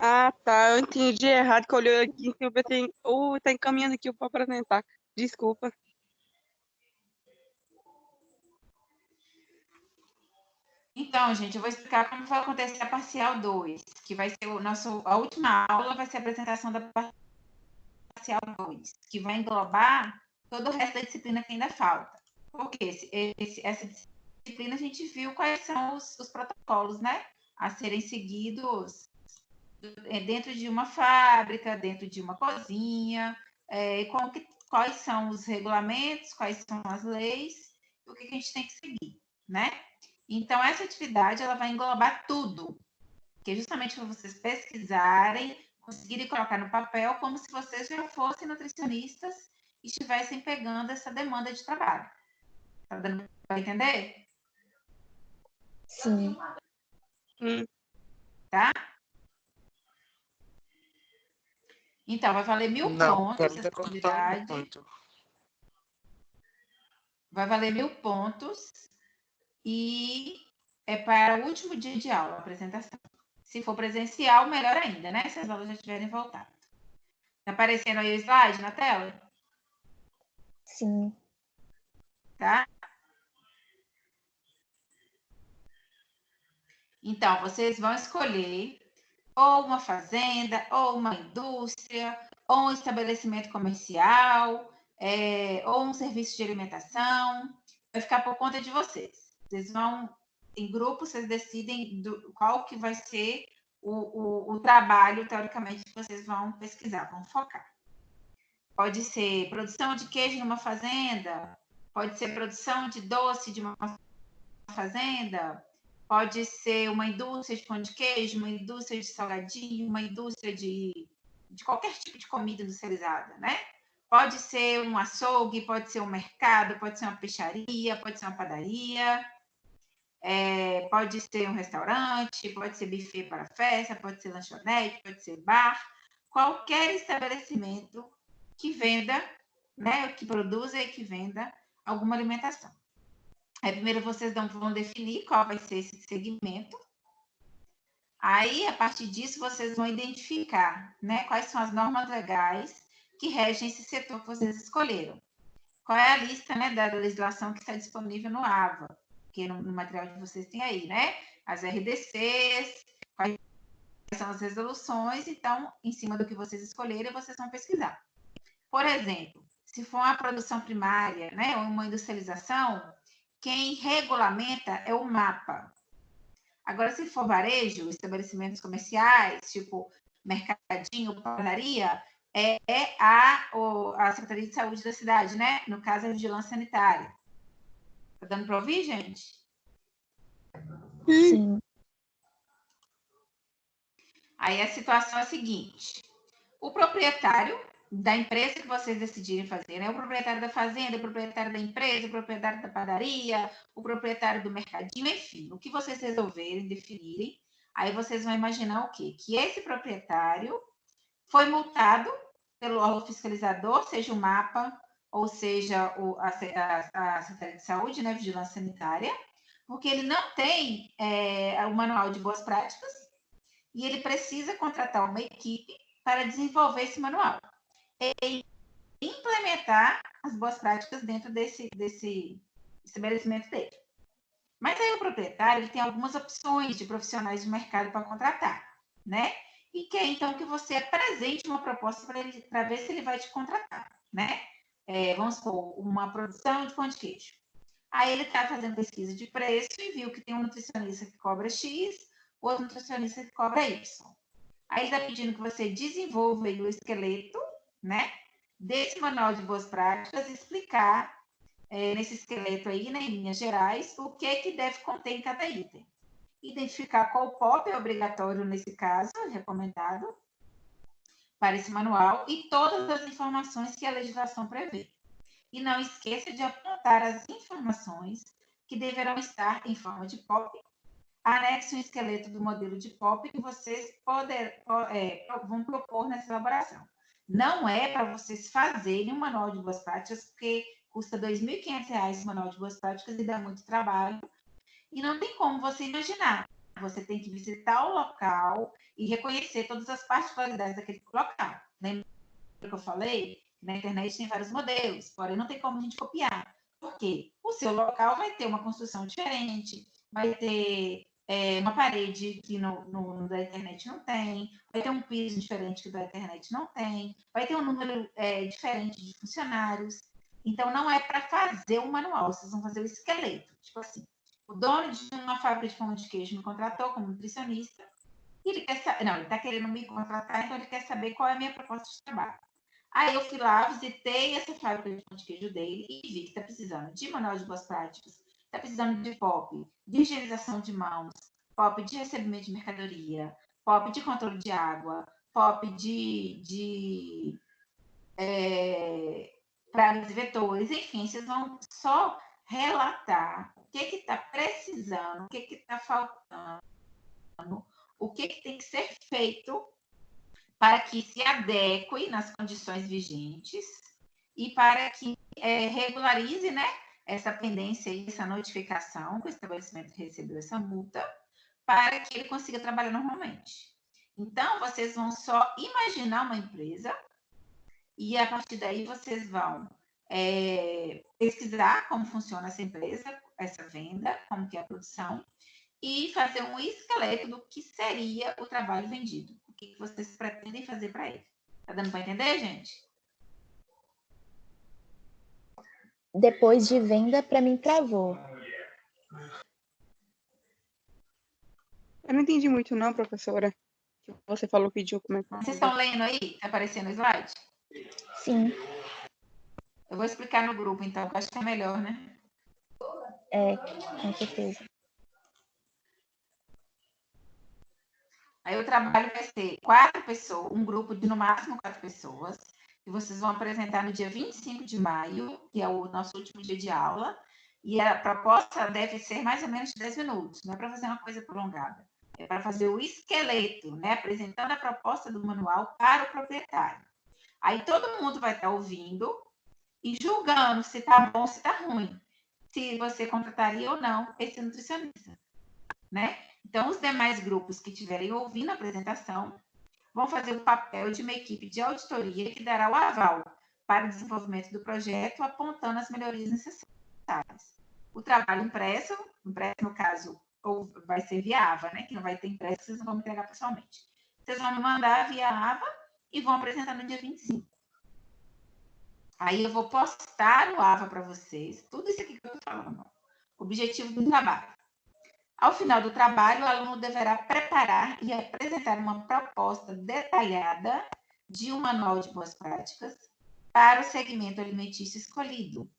Ah, tá. Eu entendi errado, que eu olhei aqui, eu pensei, tá encaminhando aqui para apresentar. Desculpa. Então, gente, eu vou explicar como vai acontecer a parcial 2, que vai ser a última aula vai ser a apresentação da parcial 2, que vai englobar todo o resto da disciplina que ainda falta. Porque essa disciplina a gente viu quais são os protocolos, né? A serem seguidos dentro de uma fábrica, dentro de uma cozinha, quais são os regulamentos, quais são as leis, o que a gente tem que seguir, né? Então, essa atividade ela vai englobar tudo, que é justamente para vocês pesquisarem, conseguirem colocar no papel como se vocês já fossem nutricionistas e estivessem pegando essa demanda de trabalho. Tá dando para entender? Sim. Tá? Então, vai valer 1000 pontos essa atividade. Vai valer 1000 pontos e é para o último dia de aula, a apresentação. Se for presencial, melhor ainda, né? Se as aulas já tiverem voltado. Tá aparecendo aí o slide na tela? Sim. Tá? Então, vocês vão escolher ou uma fazenda, ou uma indústria, ou um estabelecimento comercial, ou um serviço de alimentação. Vai ficar por conta de vocês. Vocês vão, em grupo, vocês decidem qual que vai ser o trabalho, teoricamente, que vocês vão pesquisar, vão focar. Pode ser produção de queijo numa fazenda, pode ser produção de doce de uma fazenda, pode ser uma indústria de pão de queijo, uma indústria de salgadinho, uma indústria de qualquer tipo de comida industrializada, né? Pode ser um açougue, pode ser um mercado, pode ser uma peixaria, pode ser uma padaria, pode ser um restaurante, pode ser buffet para festa, pode ser lanchonete, pode ser bar, qualquer estabelecimento que venda, né, que produza e que venda alguma alimentação. Aí, primeiro vocês vão definir qual vai ser esse segmento. Aí, a partir disso, vocês vão identificar, né, quais são as normas legais que regem esse setor que vocês escolheram. Qual é a lista, né, da legislação que está disponível no AVA, que no material de vocês tem aí, né? As RDCs, quais são as resoluções, então, em cima do que vocês escolherem, vocês vão pesquisar. Por exemplo, se for uma produção primária, né, ou uma industrialização, quem regulamenta é o MAPA. Agora, se for varejo, estabelecimentos comerciais, tipo mercadinho, padaria, é a Secretaria de Saúde da cidade, né? No caso, a Vigilância Sanitária. Tá dando para ouvir, gente? Sim. Aí a situação é a seguinte: o proprietário da empresa que vocês decidirem fazer, né? O proprietário da fazenda, o proprietário da empresa, o proprietário da padaria, o proprietário do mercadinho, enfim, o que vocês resolverem, definirem, aí vocês vão imaginar o quê? Que esse proprietário foi multado pelo órgão fiscalizador, seja o MAPA, ou seja a Secretaria de Saúde, né? Vigilância Sanitária, porque ele não tem o manual de boas práticas e ele precisa contratar uma equipe para desenvolver esse manual e implementar as boas práticas dentro desse estabelecimento dele. Mas aí o proprietário ele tem algumas opções de profissionais de mercado para contratar, né? E quer então que você apresente uma proposta para ele, para ver se ele vai te contratar, né? Vamos supor, uma produção de pão de queijo. Aí ele está fazendo pesquisa de preço e viu que tem um nutricionista que cobra X, outro nutricionista que cobra Y. Aí ele está pedindo que você desenvolva aí o esqueleto, né, desse manual de boas práticas, explicar nesse esqueleto aí, né, em linhas gerais, o que deve conter em cada item. Identificar qual POP é obrigatório nesse caso, recomendado, para esse manual, e todas as informações que a legislação prevê. E não esqueça de apontar as informações que deverão estar em forma de POP. Anexe um esqueleto do modelo de POP que vocês vão propor nessa elaboração. Não é para vocês fazerem um manual de boas práticas, porque custa R$ 2.500 o manual de boas práticas e dá muito trabalho. E não tem como você imaginar. Você tem que visitar o local e reconhecer todas as particularidades daquele local. Lembra que eu falei? Na internet tem vários modelos, porém não tem como a gente copiar. Por quê? O seu local vai ter uma construção diferente, vai ter uma parede que no da internet não tem, vai ter um piso diferente que da internet não tem, vai ter um número diferente de funcionários. Então, não é para fazer um manual, vocês vão fazer o esqueleto. Tipo assim, o dono de uma fábrica de pão de queijo me contratou como nutricionista, e ele quer saber, não, ele está querendo me contratar, então ele quer saber qual é a minha proposta de trabalho. Aí eu fui lá, visitei essa fábrica de pão de queijo dele e vi que está precisando de manual de boas práticas, está precisando de POP, de higienização de mãos, POP de recebimento de mercadoria, POP de controle de água, POP de pragas e vetores, enfim, vocês vão só relatar o que está precisando, o que está faltando, o que tem que ser feito para que se adeque nas condições vigentes e para que regularize, né, essa pendência e essa notificação que o estabelecimento recebeu essa multa, para que ele consiga trabalhar normalmente. Então, vocês vão só imaginar uma empresa e, a partir daí, vocês vão pesquisar como funciona essa empresa, essa venda, como que é a produção, e fazer um esqueleto do que seria o trabalho vendido. O que vocês pretendem fazer para ele. Tá dando para entender, gente? Depois de venda, para mim, travou. Eu não entendi muito não, professora. Que você falou, pediu como é que... Vocês estão lendo aí? Está aparecendo o slide? Sim. Eu vou explicar no grupo, então, que eu acho que é melhor, né? Com certeza. Aí o trabalho vai ser 4 pessoas, um grupo de no máximo 4 pessoas, que vocês vão apresentar no dia 25 de maio, que é o nosso último dia de aula, e a proposta deve ser mais ou menos 10 minutos, não é para fazer uma coisa prolongada, é para fazer o esqueleto, né, apresentando a proposta do manual para o proprietário. Aí todo mundo vai estar ouvindo e julgando se está bom, se está ruim, se você contrataria ou não esse nutricionista, né? Então, os demais grupos que estiverem ouvindo a apresentação vão fazer o papel de uma equipe de auditoria que dará o aval para o desenvolvimento do projeto, apontando as melhorias necessárias. O trabalho impresso no caso, ou vai ser via AVA, né? Que não vai ter impresso, vocês não vão me entregar pessoalmente. Vocês vão me mandar via AVA e vão apresentar no dia 25. Aí eu vou postar o AVA para vocês, tudo isso aqui que eu estou falando. Objetivo do trabalho. Ao final do trabalho, o aluno deverá preparar e apresentar uma proposta detalhada de um manual de boas práticas para o segmento alimentício escolhido.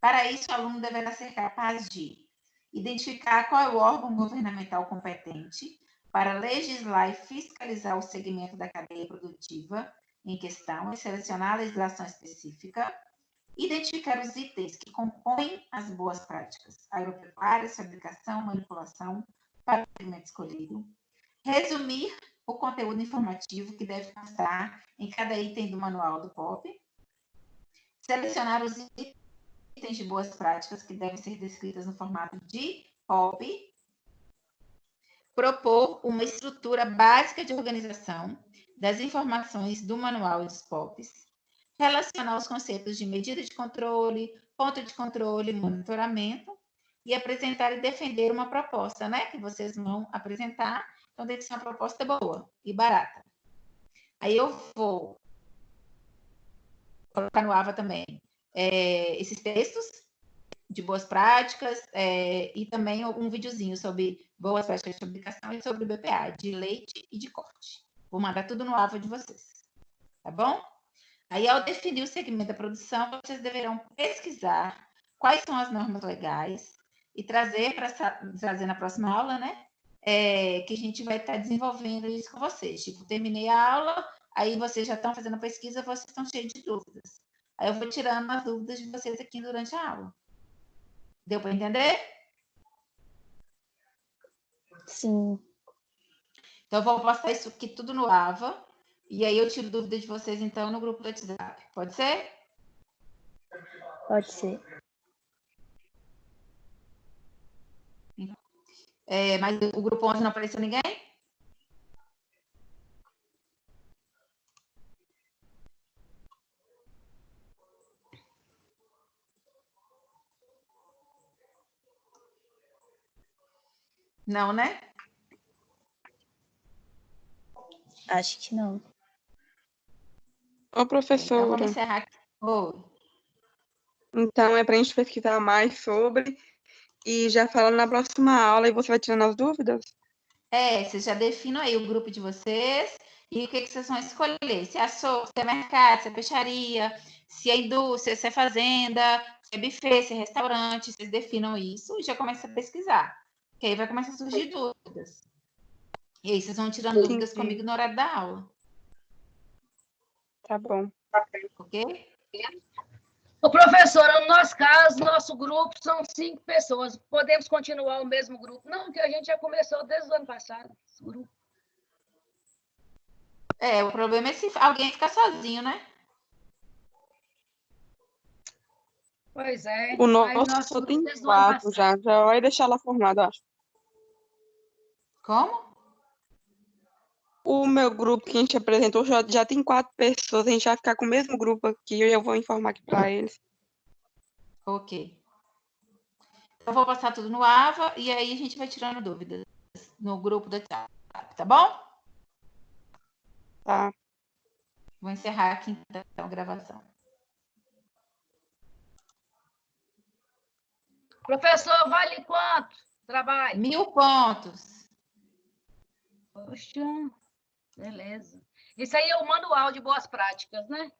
Para isso, o aluno deverá ser capaz de identificar qual é o órgão governamental competente para legislar e fiscalizar o segmento da cadeia produtiva em questão e selecionar a legislação específica, identificar os itens que compõem as boas práticas agropecuárias, fabricação, manipulação para o segmento escolhido, resumir o conteúdo informativo que deve constar em cada item do manual do POP, selecionar os itens de boas práticas que devem ser descritas no formato de POP, propor uma estrutura básica de organização das informações do manual e dos POPs, relacionar os conceitos de medida de controle, ponto de controle, monitoramento, e apresentar e defender uma proposta, né? Que vocês vão apresentar. Então, deve ser uma proposta boa e barata. Aí eu vou colocar no AVA também esses textos de boas práticas e também um videozinho sobre boas práticas de fabricação e sobre o BPA, de leite e de corte. Vou mandar tudo no AVA de vocês, tá bom? Aí, ao definir o segmento da produção, vocês deverão pesquisar quais são as normas legais e trazer na próxima aula, né? Que a gente vai estar desenvolvendo isso com vocês. Tipo, terminei a aula, aí vocês já estão fazendo a pesquisa, vocês estão cheios de dúvidas. Aí eu vou tirando as dúvidas de vocês aqui durante a aula. Deu para entender? Sim. Então, eu vou postar isso aqui tudo no AVA. E aí eu tiro dúvidas de vocês, então, no grupo do WhatsApp. Pode ser? Pode ser. Mas o grupo 11 não apareceu ninguém? Não, né? Acho que não. Ô, professora. Então, vamos encerrar aqui. Então, é para a gente pesquisar mais sobre e já falando na próxima aula e você vai tirando as dúvidas? Vocês já definam aí o grupo de vocês e o que vocês vão escolher. Se é açougue, se é mercado, se é peixaria, se é indústria, se é fazenda, se é buffet, se é restaurante. Vocês definam isso e já começam a pesquisar. Que aí vai começar a surgir dúvidas. E aí vocês vão tirando dúvidas comigo no horário da aula. Tá bom. Ok? Ô, professora, no nosso caso, nosso grupo são 5 pessoas. Podemos continuar o mesmo grupo? Não, que a gente já começou desde o ano passado, esse grupo. O problema é se alguém ficar sozinho, né? Pois é. O nosso só tem 4 já vai deixar ela formada, acho. Como? O meu grupo que a gente apresentou já tem 4 pessoas, a gente vai ficar com o mesmo grupo aqui, eu vou informar aqui para eles. Ok. Então, eu vou passar tudo no AVA e aí a gente vai tirando dúvidas no grupo do WhatsApp, tá bom? Tá. Vou encerrar aqui, então, a gravação. Professor, vale quanto? Trabalho? 1000 pontos. Poxa, beleza. Isso aí é o manual de boas práticas, né?